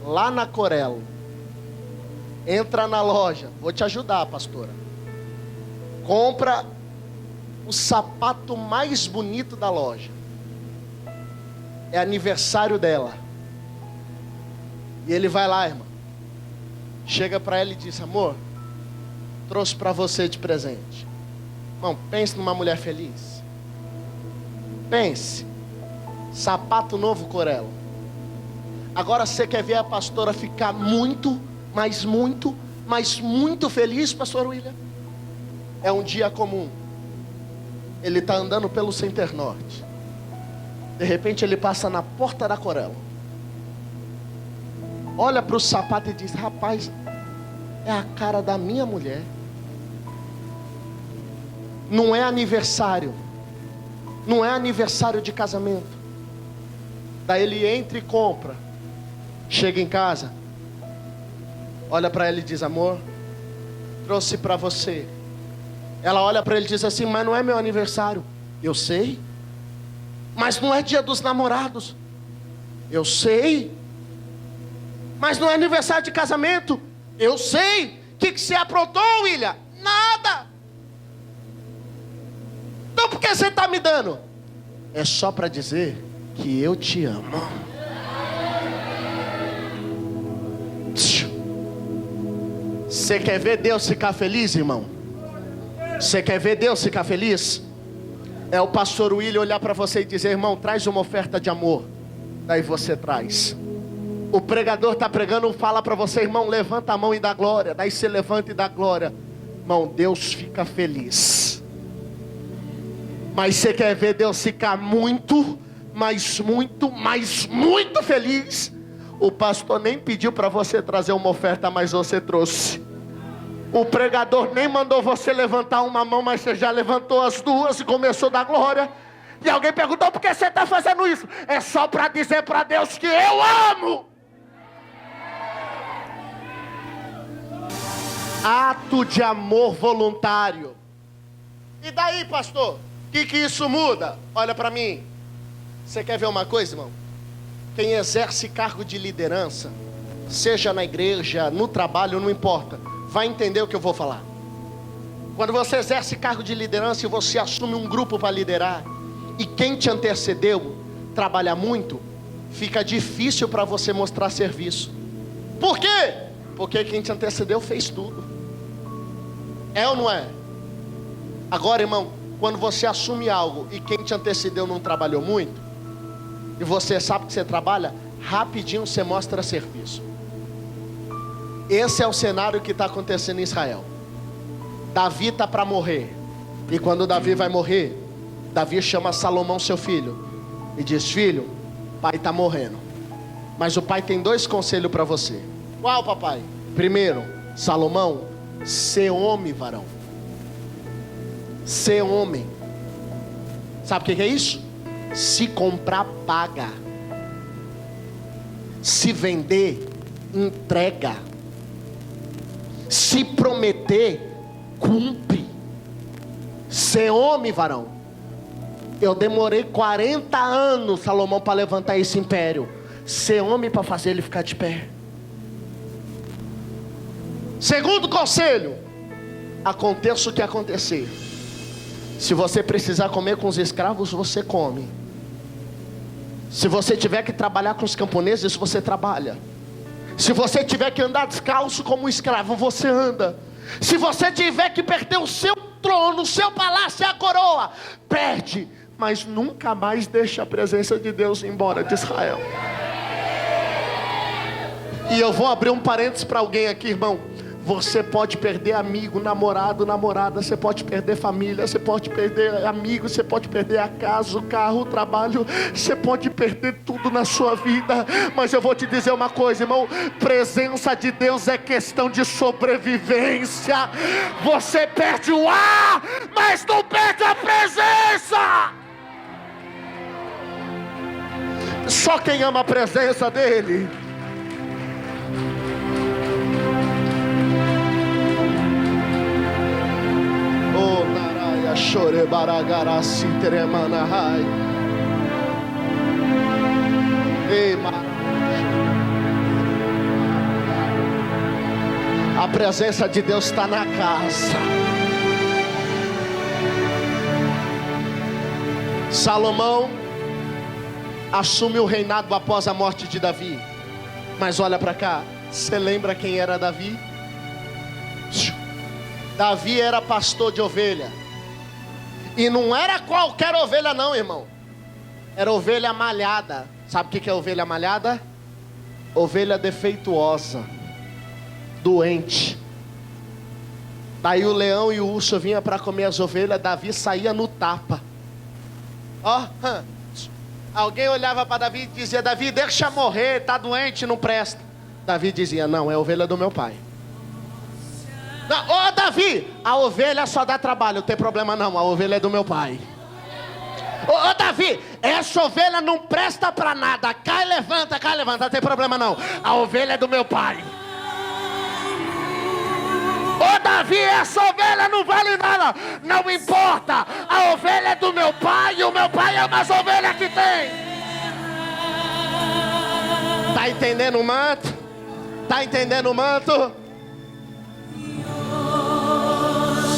lá na Corelo. Entra na loja. Vou te ajudar, pastora. Compra o sapato mais bonito da loja. É aniversário dela. E ele vai lá, irmão. Chega para ela e diz: amor, trouxe para você de presente. Irmão, pense numa mulher feliz. Pense. Sapato novo Corelo. Agora você quer ver a pastora ficar muito, mas muito feliz, pastor William? É um dia comum. Ele está andando pelo Center Norte. De repente ele passa na porta da Corelo. Olha para o sapato e diz: rapaz, é a cara da minha mulher. Não é aniversário. Não é aniversário de casamento. Daí ele entra e compra. Chega em casa, olha para ela e diz: amor, trouxe para você. Ela olha para ele e diz assim: mas não é meu aniversário. Eu sei. Mas não é dia dos namorados. Eu sei. Mas não é aniversário de casamento. Eu sei. O que você aprontou, William? Nada. Então por que você está me dando? É só para dizer que eu te amo. Você quer ver Deus ficar feliz, irmão? Você quer ver Deus ficar feliz? É o pastor William olhar para você e dizer: irmão, traz uma oferta de amor. Daí você traz. O pregador está pregando, fala para você: irmão, levanta a mão e dá glória. Daí você levanta e dá glória. Irmão, Deus fica feliz. Mas você quer ver Deus ficar muito feliz? O pastor nem pediu para você trazer uma oferta, mas você trouxe. O pregador nem mandou você levantar uma mão, mas você já levantou as duas e começou a dar glória. E alguém perguntou: por que você está fazendo isso? É só para dizer para Deus que eu amo. Ato de amor voluntário. E daí, pastor? O que isso muda? Olha para mim. Você quer ver uma coisa, irmão? Quem exerce cargo de liderança, seja na igreja, no trabalho, não importa, vai entender o que eu vou falar. Quando você exerce cargo de liderança e você assume um grupo para liderar, e quem te antecedeu trabalha muito, fica difícil para você mostrar serviço. Por quê? Porque quem te antecedeu fez tudo. É ou não é? Agora, irmão, quando você assume algo e quem te antecedeu não trabalhou muito, e você sabe que você trabalha, rapidinho você mostra serviço. Esse é o cenário que está acontecendo em Israel. Davi está para morrer. E quando Davi vai morrer, Davi chama Salomão, seu filho, e diz: filho, pai está morrendo, mas o pai tem 2 conselhos para você. Qual, papai? Primeiro, Salomão, ser homem, varão. Ser homem. Sabe o que é isso? Se comprar, paga. Se vender, entrega. Se prometer, cumpre. Ser homem, varão. Eu demorei 40 anos, Salomão, para levantar esse império. Ser homem para fazer ele ficar de pé. Segundo conselho: aconteça o que acontecer, se você precisar comer com os escravos, você come. Se você tiver que trabalhar com os camponeses, você trabalha. Se você tiver que andar descalço como um escravo, você anda. Se você tiver que perder o seu trono, o seu palácio e a coroa, perde. Mas nunca mais deixe a presença de Deus ir embora de Israel. E eu vou abrir um parênteses para alguém aqui, irmão. Você pode perder amigo, namorado, namorada. Você pode perder família. Você pode perder amigos. Você pode perder a casa, o carro, o trabalho. Você pode perder tudo na sua vida. Mas eu vou te dizer uma coisa, irmão. Presença de Deus é questão de sobrevivência. Você perde o ar, mas não perde a presença. Só quem ama a presença dele. Oh, Naraya Shore Baragarasi Teremanahai. Ei, a presença de Deus está na casa. Salomão assume o reinado após a morte de Davi. Mas olha para cá, você lembra quem era Davi? Davi era pastor de ovelha. E não era qualquer ovelha não, irmão. Era ovelha malhada. Sabe o que é ovelha malhada? Ovelha defeituosa, doente. Daí o leão e o urso vinham para comer as ovelhas. Davi saía no tapa. Alguém olhava para Davi e dizia: Davi, deixa morrer, está doente, não presta. Davi dizia: não, é ovelha do meu pai. Ô Davi, a ovelha só dá trabalho, não tem problema não, a ovelha é do meu pai. Ô Davi, essa ovelha não presta para nada, cai, levanta, não tem problema não, a ovelha é do meu pai. Ô Davi, essa ovelha não vale nada, não importa, a ovelha é do meu pai e o meu pai é mais ovelha que tem. Tá entendendo o manto? Tá entendendo o manto?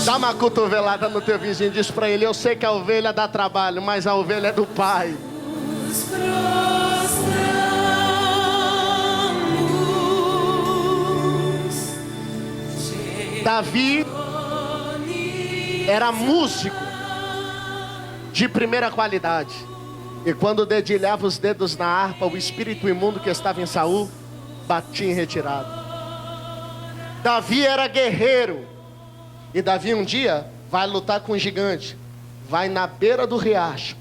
Dá uma cotovelada no teu vizinho e diz para ele: eu sei que a ovelha dá trabalho, mas a ovelha é do pai. Davi era músico de primeira qualidade. E quando dedilhava os dedos na harpa, o espírito imundo que estava em Saul batia em retirada. Davi era guerreiro. E Davi um dia vai lutar com um gigante. Vai na beira do riacho,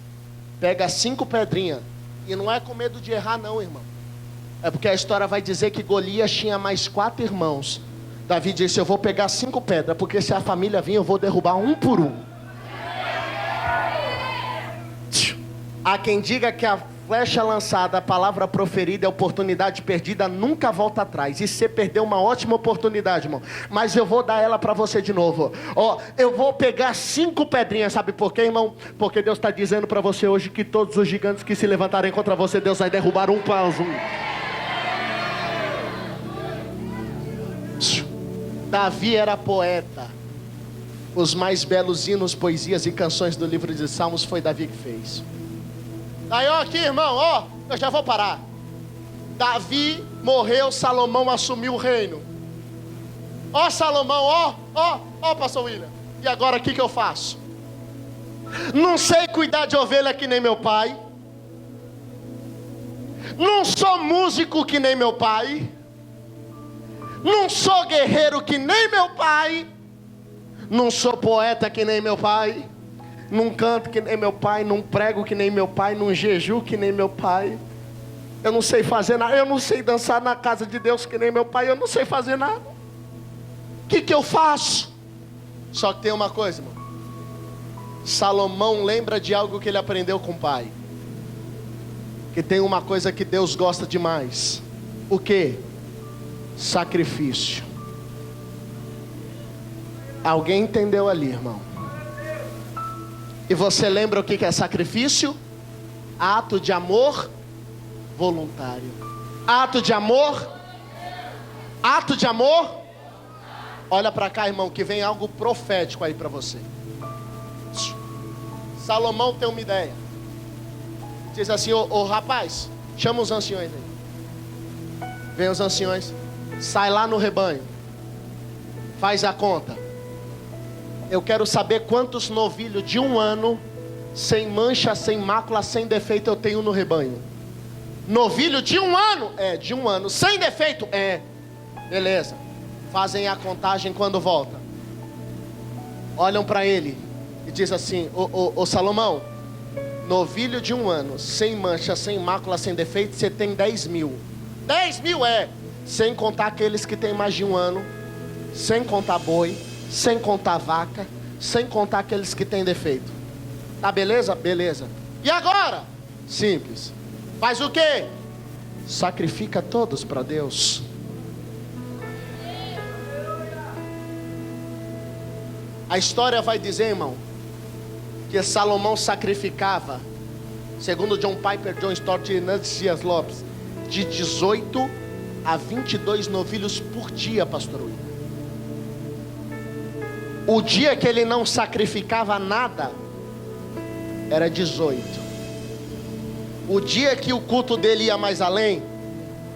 pega 5 pedrinhas. E não é com medo de errar não, irmão. É porque a história vai dizer que Golias tinha mais 4 irmãos. Davi disse: eu vou pegar 5 pedras, porque se a família vir eu vou derrubar um por um. Há quem diga que a flecha lançada, a palavra proferida, a oportunidade perdida nunca volta atrás. E você perdeu uma ótima oportunidade, irmão, mas eu vou dar ela para você de novo. Eu vou pegar 5 pedrinhas. Sabe por quê, irmão? Porque Deus está dizendo para você hoje que todos os gigantes que se levantarem contra você, Deus vai derrubar um para um. Davi era poeta. Os mais belos hinos, poesias e canções do livro de Salmos foi Davi que fez. Daí aqui, irmão, eu já vou parar. Davi morreu, Salomão assumiu o reino. Salomão, pastor William. E agora o que eu faço? Não sei cuidar de ovelha que nem meu pai. Não sou músico que nem meu pai. Não sou guerreiro que nem meu pai. Não sou poeta que nem meu pai. Não canto que nem meu pai. Não prego que nem meu pai. Não jejuo que nem meu pai. Eu não sei fazer nada. Eu não sei dançar na casa de Deus que nem meu pai. Eu não sei fazer nada. O que eu faço? Só que tem uma coisa, irmão. Salomão lembra de algo que ele aprendeu com o pai. Que tem uma coisa que Deus gosta demais. O quê? Sacrifício. Alguém entendeu ali, irmão? E você lembra o que é sacrifício? Ato de amor voluntário. Ato de amor. Ato de amor. Olha para cá, irmão, que vem algo profético aí para você. Salomão tem uma ideia. Diz assim: ô rapaz, chama os anciões aí. Vem os anciões. Sai lá no rebanho. Faz a conta. Eu quero saber quantos novilhos de 1 ano, sem mancha, sem mácula, sem defeito, eu tenho no rebanho. Novilho de 1 ano? De 1 ano. Sem defeito? Beleza. Fazem a contagem quando volta. Olham para ele e diz assim: ô Salomão, novilho de 1 ano, sem mancha, sem mácula, sem defeito, você tem 10 mil. 10 mil sem contar aqueles que tem mais de 1 ano, sem contar boi, sem contar vaca, sem contar aqueles que tem defeito. Tá beleza? Beleza. E agora? Simples. Faz o quê? Sacrifica todos para Deus. A história vai dizer, irmão, que Salomão sacrificava, segundo John Piper, John Stott e Nancy Dias Lopes, de 18 a 22 novilhos por dia, pastor William. O dia que ele não sacrificava nada era 18. O dia que o culto dele ia mais além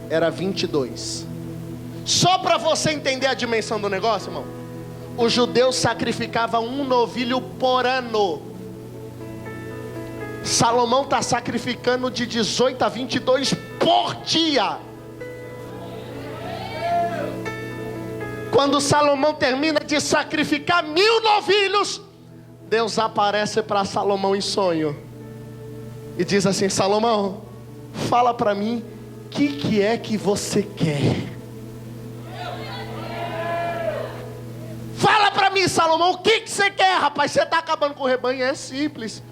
era 22. Só para você entender a dimensão do negócio, irmão, os judeus sacrificavam 1 novilho por ano. Salomão está sacrificando de 18 a 22 por dia. Quando Salomão termina de sacrificar 1000 novilhos, Deus aparece para Salomão em sonho e diz assim: Salomão, fala para mim, o que é que você quer? Fala para mim, Salomão, o que você quer, rapaz? Você está acabando com o rebanho. É simples.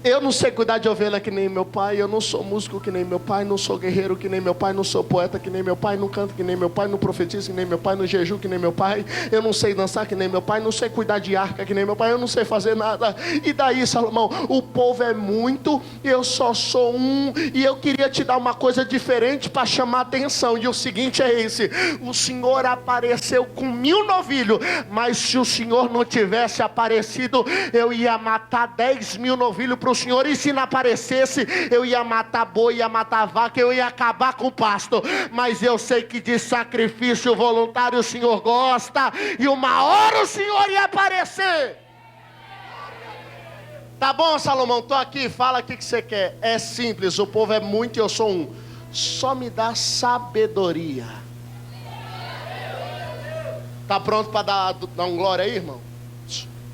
Eu não sei cuidar de ovelha que nem meu pai. Eu não sou músico que nem meu pai. Não sou guerreiro que nem meu pai. Não sou poeta que nem meu pai. Não canto que nem meu pai. Não profetizo que nem meu pai. Não jejuo que nem meu pai. Eu não sei dançar que nem meu pai. Não sei cuidar de arca que nem meu pai. Eu não sei fazer nada. E daí, Salomão? O povo é muito, eu só sou um. E eu queria te dar uma coisa diferente para chamar a atenção. E o seguinte é esse: o Senhor apareceu com 1000 novilhos. Mas se o Senhor não tivesse aparecido, eu ia matar 10 mil novilhos para o Senhor. E se não aparecesse, eu ia matar boi, ia matar vaca, eu ia acabar com o pasto. Mas eu sei que de sacrifício voluntário o Senhor gosta, e uma hora o Senhor ia aparecer. Tá bom, Salomão, tô aqui, fala o que você quer. É simples, o povo é muito e eu sou um. Só me dá sabedoria. Tá pronto para dar um glória aí, irmão?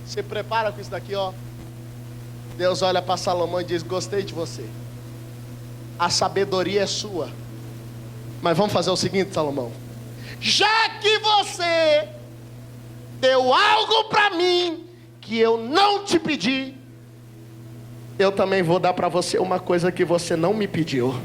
Se prepara com isso daqui, ó. Deus olha para Salomão e diz: gostei de você. A sabedoria é sua. Mas vamos fazer o seguinte, Salomão. já que você deu algo para mim que eu não te pedi, eu também vou dar para você uma coisa que você não me pediu.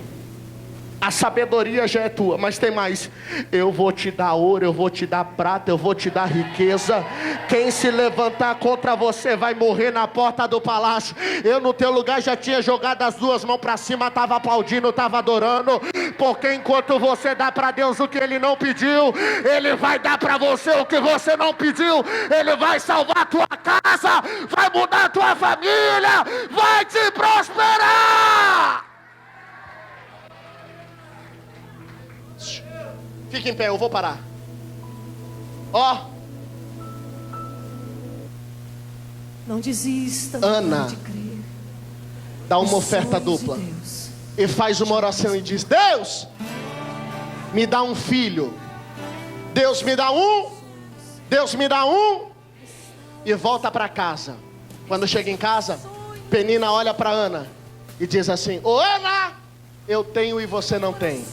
A sabedoria já é tua, mas tem mais. Eu vou te dar ouro, eu vou te dar prata, eu vou te dar riqueza. Quem se levantar contra você vai morrer na porta do palácio. Eu no teu lugar já tinha jogado as duas mãos para cima, estava aplaudindo, estava adorando. Porque enquanto você dá para Deus o que Ele não pediu, Ele vai dar para você o que você não pediu. Ele vai salvar a tua casa, vai mudar a tua família, vai te prosperar. Fique em pé, eu vou parar. Ó. Não desista. Ana de crer. Dá uma oferta dupla. E faz uma oração e diz: Deus, me dá um filho. Deus me dá um. Deus me dá um. E volta para casa. Quando chega em casa, Penina olha para Ana e diz assim: Ô Ana, eu tenho e você não tem.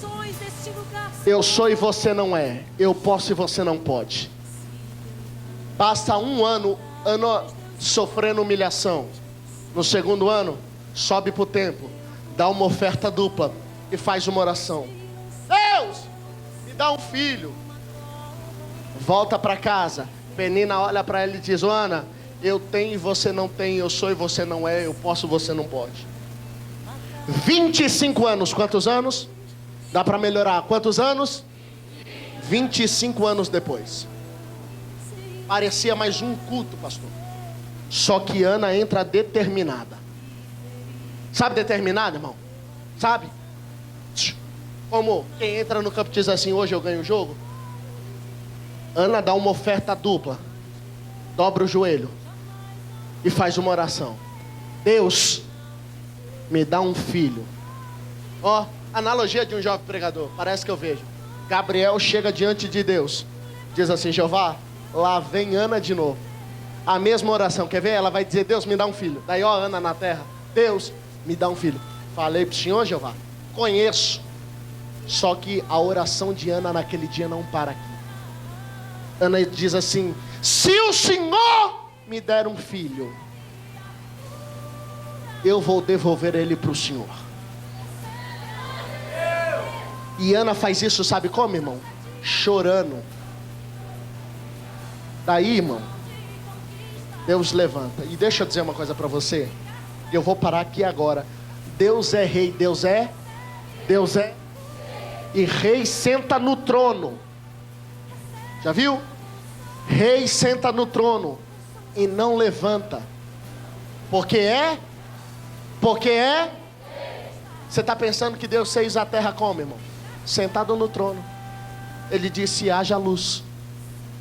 Eu sou e você não é. Eu posso e você não pode. Passa um ano sofrendo humilhação. No segundo ano, sobe para o templo, dá uma oferta dupla e faz uma oração: Deus, me dá um filho. Volta para casa. Penina olha para ela e diz: Ana, eu tenho e você não tem. Eu sou e você não é. Eu posso e você não pode. 25 anos. Quantos anos? Dá para melhorar. Quantos anos? 25 anos depois. Parecia mais um culto, pastor. Só que Ana entra determinada. Sabe determinada, irmão? Sabe? Como quem entra no campo diz assim: hoje eu ganho o jogo. Ana dá uma oferta dupla. Dobra o joelho e faz uma oração: Deus, me dá um filho. Ó, analogia de um jovem pregador. Parece que eu vejo. Gabriel chega diante de Deus, diz assim: Jeová, lá vem Ana de novo. A mesma oração, quer ver? Ela vai dizer: Deus, me dá um filho. Daí, ó, Ana na terra: Deus, me dá um filho. Falei para o Senhor, Jeová, conheço. Só que a oração de Ana naquele dia não para aqui. Ana diz assim: se o Senhor me der um filho, eu vou devolver ele para o Senhor. E Ana faz isso, sabe como, irmão? Chorando. Daí, irmão, Deus levanta. E deixa eu dizer uma coisa para você. Eu vou parar aqui agora. Deus é rei, Deus é. E rei senta no trono. Já viu? Rei senta no trono e não levanta. Porque é? Você está pensando que Deus fez a terra como, irmão? Sentado no trono. Ele disse: haja luz,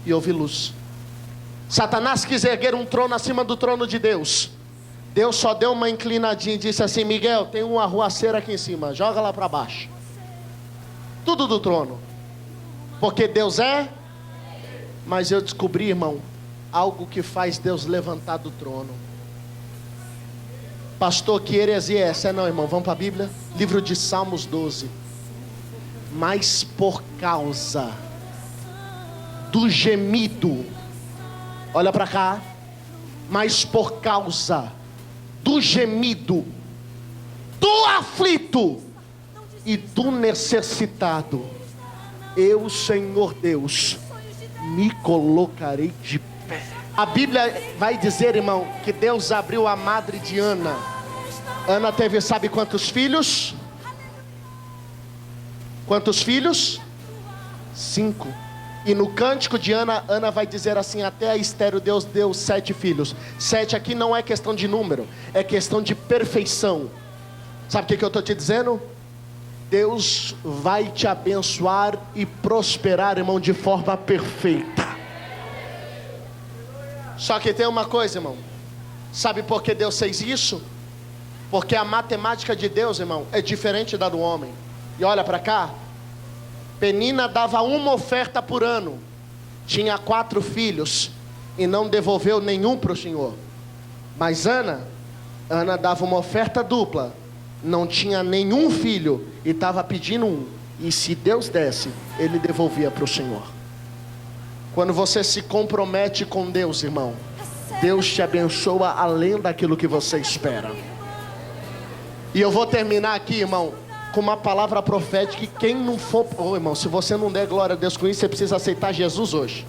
e houve luz. Satanás quis erguer um trono acima do trono de Deus. Deus só deu uma inclinadinha e disse assim: Miguel, tem uma arruaceira aqui em cima, joga lá para baixo. Tudo do trono. Porque Deus é. Mas eu descobri, irmão, algo que faz Deus levantar do trono. Pastor, que heresia é essa? Não, irmão, vamos para a Bíblia. Livro de Salmos 12. Mas por causa do gemido, olha para cá. Mas por causa do gemido, do aflito e do necessitado, eu, Senhor Deus, me colocarei de pé. A Bíblia vai dizer, irmão, que Deus abriu a madre de Ana. Ana teve, sabe quantos filhos? Quantos filhos? 5. E no cântico de Ana, Ana vai dizer assim: até a estéril Deus deu 7 filhos. 7 aqui não é questão de número, é questão de perfeição. Sabe o que eu estou te dizendo? Deus vai te abençoar e prosperar, irmão, de forma perfeita. Só que tem uma coisa, irmão. Sabe por que Deus fez isso? Porque a matemática de Deus, irmão, é diferente da do homem. E olha para cá. Penina dava uma oferta por ano. Tinha 4 filhos. E não devolveu nenhum para o Senhor. Mas Ana dava uma oferta dupla. Não tinha nenhum filho. E estava pedindo um. E se Deus desse, Ele devolvia para o Senhor. Quando você se compromete com Deus, irmão, Deus te abençoa além daquilo que você espera. E eu vou terminar aqui, irmão, com uma palavra profética que quem não for... irmão, se você não der glória a Deus com isso, você precisa aceitar Jesus hoje.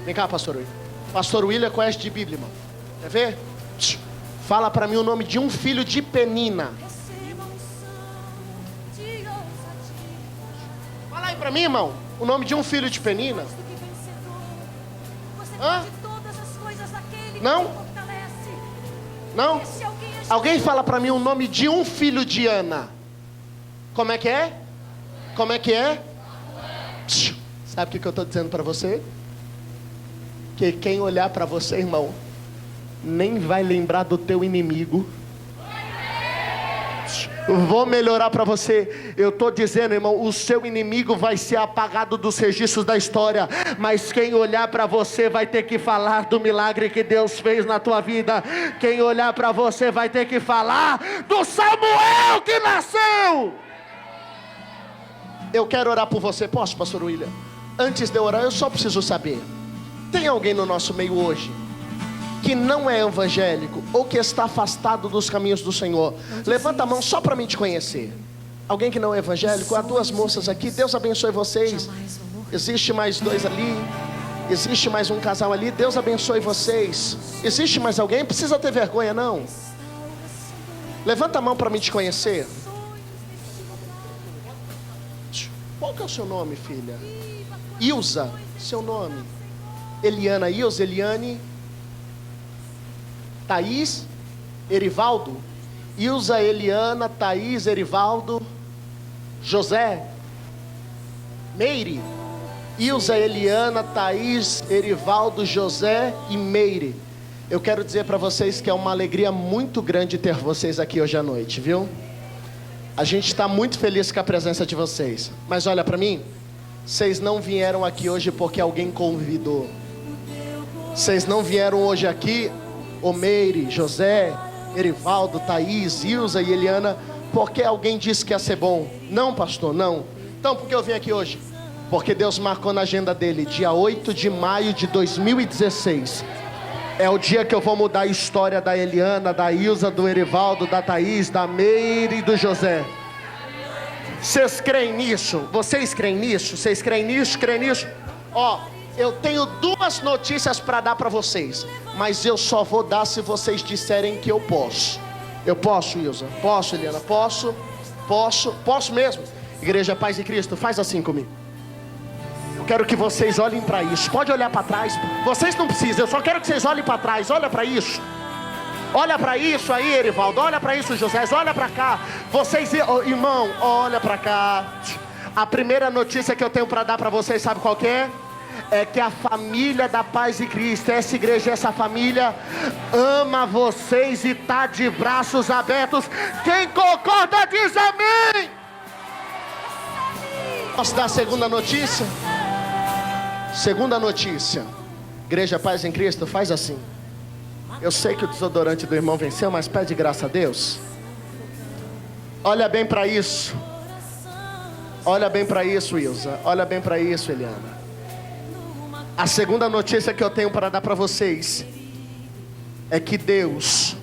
Vem cá, pastor William. Pastor William conhece de Bíblia, irmão. Quer ver? Fala para mim o nome de um filho de Penina. Fala aí para mim, irmão, o nome de um filho de Penina. Hã? Não? Não? Alguém fala para mim o nome de um filho de Ana. Como é que é? Como é que é? Sabe o que eu estou dizendo para você? Que quem olhar para você, irmão, nem vai lembrar do teu inimigo. Vou melhorar para você. Eu estou dizendo, irmão, o seu inimigo vai ser apagado dos registros da história, mas quem olhar para você vai ter que falar do milagre que Deus fez na tua vida. Quem olhar para você vai ter que falar do Samuel que nasceu. Eu quero orar por você. Posso, pastor William? Antes de eu orar, eu só preciso saber: tem alguém no nosso meio hoje que não é evangélico ou que está afastado dos caminhos do Senhor? Levanta a mão só para mim te conhecer. Alguém que não é evangélico? Há duas moças aqui. Deus abençoe vocês. Existe mais dois ali. Existe mais um casal ali. Deus abençoe vocês. Existe mais alguém? Precisa ter vergonha não. Levanta a mão para mim te conhecer. Qual que é o seu nome, filha? Ilza, seu nome. Eliana, Ilza, Eliane, Thaís, Erivaldo. Ilza, Eliana, Thaís, Erivaldo, José, Meire. Ilza, Eliana, Thaís, Erivaldo, José e Meire. Eu quero dizer para vocês que é uma alegria muito grande ter vocês aqui hoje à noite, viu? A gente está muito feliz com a presença de vocês. Mas olha para mim, vocês não vieram aqui hoje porque alguém convidou. Vocês não vieram hoje aqui, Meire, José, Erivaldo, Thaís, Ilza e Eliana, porque alguém disse que ia ser bom. Não, pastor, não. Então por que eu vim aqui hoje? Porque Deus marcou na agenda dele, dia 8 de maio de 2016. É o dia que eu vou mudar a história da Eliana, da Ilza, do Erivaldo, da Thaís, da Meire e do José. Vocês creem nisso? Vocês creem nisso? Vocês creem nisso? Creem nisso? Ó, eu tenho duas notícias para dar para vocês, mas eu só vou dar se vocês disserem que eu posso. Eu posso, Ilza? Posso, Eliana? Posso? Posso mesmo? Igreja Paz em Cristo, faz assim comigo. Eu quero que vocês olhem para isso. Pode olhar para trás. Vocês não precisam, eu só quero que vocês olhem para trás. Olha para isso. Olha para isso aí, Erivaldo. Olha para isso, José. Olha para cá. Vocês, irmão, olha para cá. A primeira notícia que eu tenho para dar para vocês, sabe qual que é? É que a família da Paz em Cristo, essa igreja, essa família ama vocês e está de braços abertos. Quem concorda diz amém. Posso dar a segunda notícia? Segunda notícia. Igreja Paz em Cristo, faz assim. Eu sei que o desodorante do irmão venceu, mas pede graça a Deus. Olha bem para isso. Olha bem para isso, Ilza. Olha bem para isso, Eliana. A segunda notícia que eu tenho para dar para vocês é que Deus,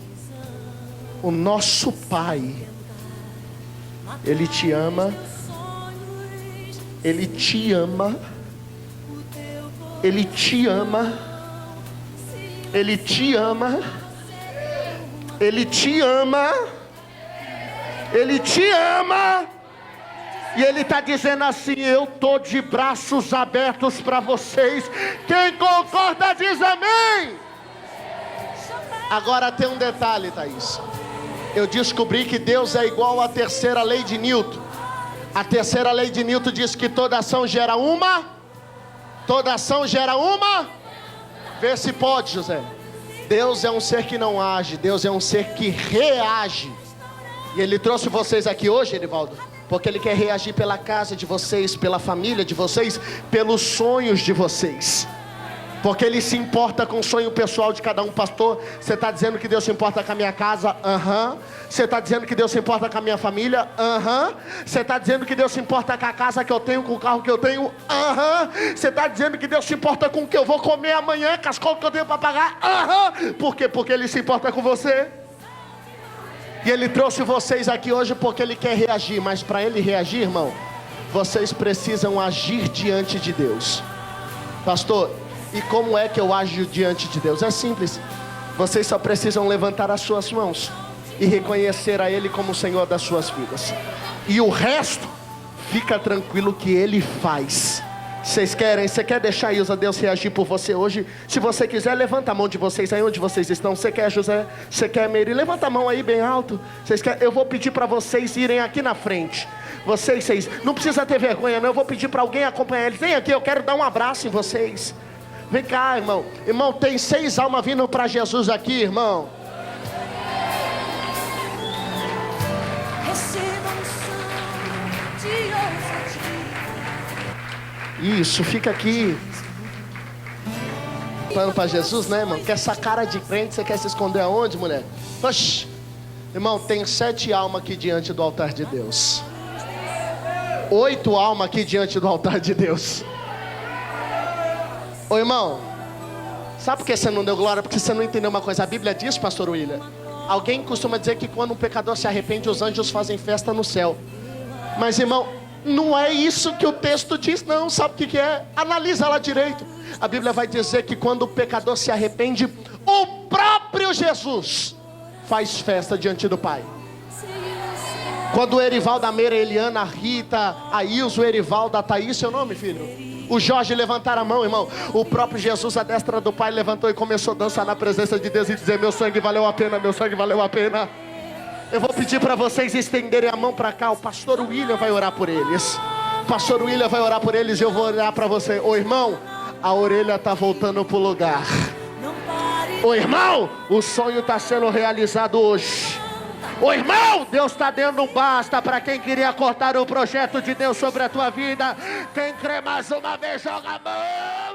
o nosso Pai, Ele te ama. Ele te ama. Ele te ama. Ele te ama. Ele te ama. Ele te ama. E Ele está dizendo assim: eu estou de braços abertos para vocês. Quem concorda diz amém. Agora tem um detalhe, Thaís. Eu descobri que Deus é igual à terceira lei de Newton. A terceira lei de Newton diz que toda ação gera uma. Toda ação gera uma. Vê se pode, José. Deus é um ser que não age. Deus é um ser que reage. E Ele trouxe vocês aqui hoje, Erivaldo, porque Ele quer reagir pela casa de vocês, pela família de vocês, pelos sonhos de vocês. Porque Ele se importa com o sonho pessoal de cada um. Pastor, você está dizendo que Deus se importa com a minha casa? Aham. Você está dizendo que Deus se importa com a minha família? Aham. Você está dizendo que Deus se importa com a casa que eu tenho, com o carro que eu tenho? Aham. Você está dizendo que Deus se importa com o que eu vou comer amanhã, com as contas que eu tenho para pagar? Aham. Por quê? Porque Ele se importa com você. E Ele trouxe vocês aqui hoje porque Ele quer reagir. Mas para Ele reagir, irmão, vocês precisam agir diante de Deus. Pastor, e como é que eu ajo diante de Deus? É simples. Vocês só precisam levantar as suas mãos e reconhecer a Ele como o Senhor das suas vidas. E o resto, fica tranquilo que Ele faz. Vocês querem? Você quer deixar Deus reagir por você hoje? Se você quiser, levanta a mão de vocês aí onde vocês estão. Você quer, José? Você quer, Mary? Levanta a mão aí bem alto. Vocês querem? Eu vou pedir para vocês irem aqui na frente. Vocês, não precisa ter vergonha não. Eu vou pedir para alguém acompanhar eles. Vem aqui, eu quero dar um abraço em vocês. Vem cá, irmão. Irmão, tem 6 almas vindo para Jesus aqui, irmão. Isso, fica aqui. Falando para Jesus, né, irmão? Que essa cara de crente, você quer se esconder aonde, mulher? Oxi. Irmão, tem 7 almas aqui diante do altar de Deus. 8 almas aqui diante do altar de Deus. Ô irmão, sabe por que você não deu glória? Porque você não entendeu uma coisa. A Bíblia diz, pastor William, alguém costuma dizer que quando um pecador se arrepende, os anjos fazem festa no céu. Mas irmão, não é isso que o texto diz não. Sabe o que é? Analisa lá direito. A Bíblia vai dizer que quando o pecador se arrepende, o próprio Jesus faz festa diante do Pai. Quando o Erivaldo, a Meira, a Eliana, a Rita, a Ilso, o Erivaldo, a Thaís, seu nome, filho? O Jorge levantaram a mão, irmão. O próprio Jesus, à destra do Pai, levantou e começou a dançar na presença de Deus e dizer: meu sangue valeu a pena, meu sangue valeu a pena. Eu vou pedir para vocês estenderem a mão para cá. O pastor William vai orar por eles. O pastor William vai orar por eles e eu vou orar para você. Ô irmão, a orelha está voltando para o lugar. Ô irmão, o sonho está sendo realizado hoje. Ô irmão, Deus está dando um basta para quem queria cortar o projeto de Deus sobre a tua vida. Quem crê mais uma vez, joga a mão.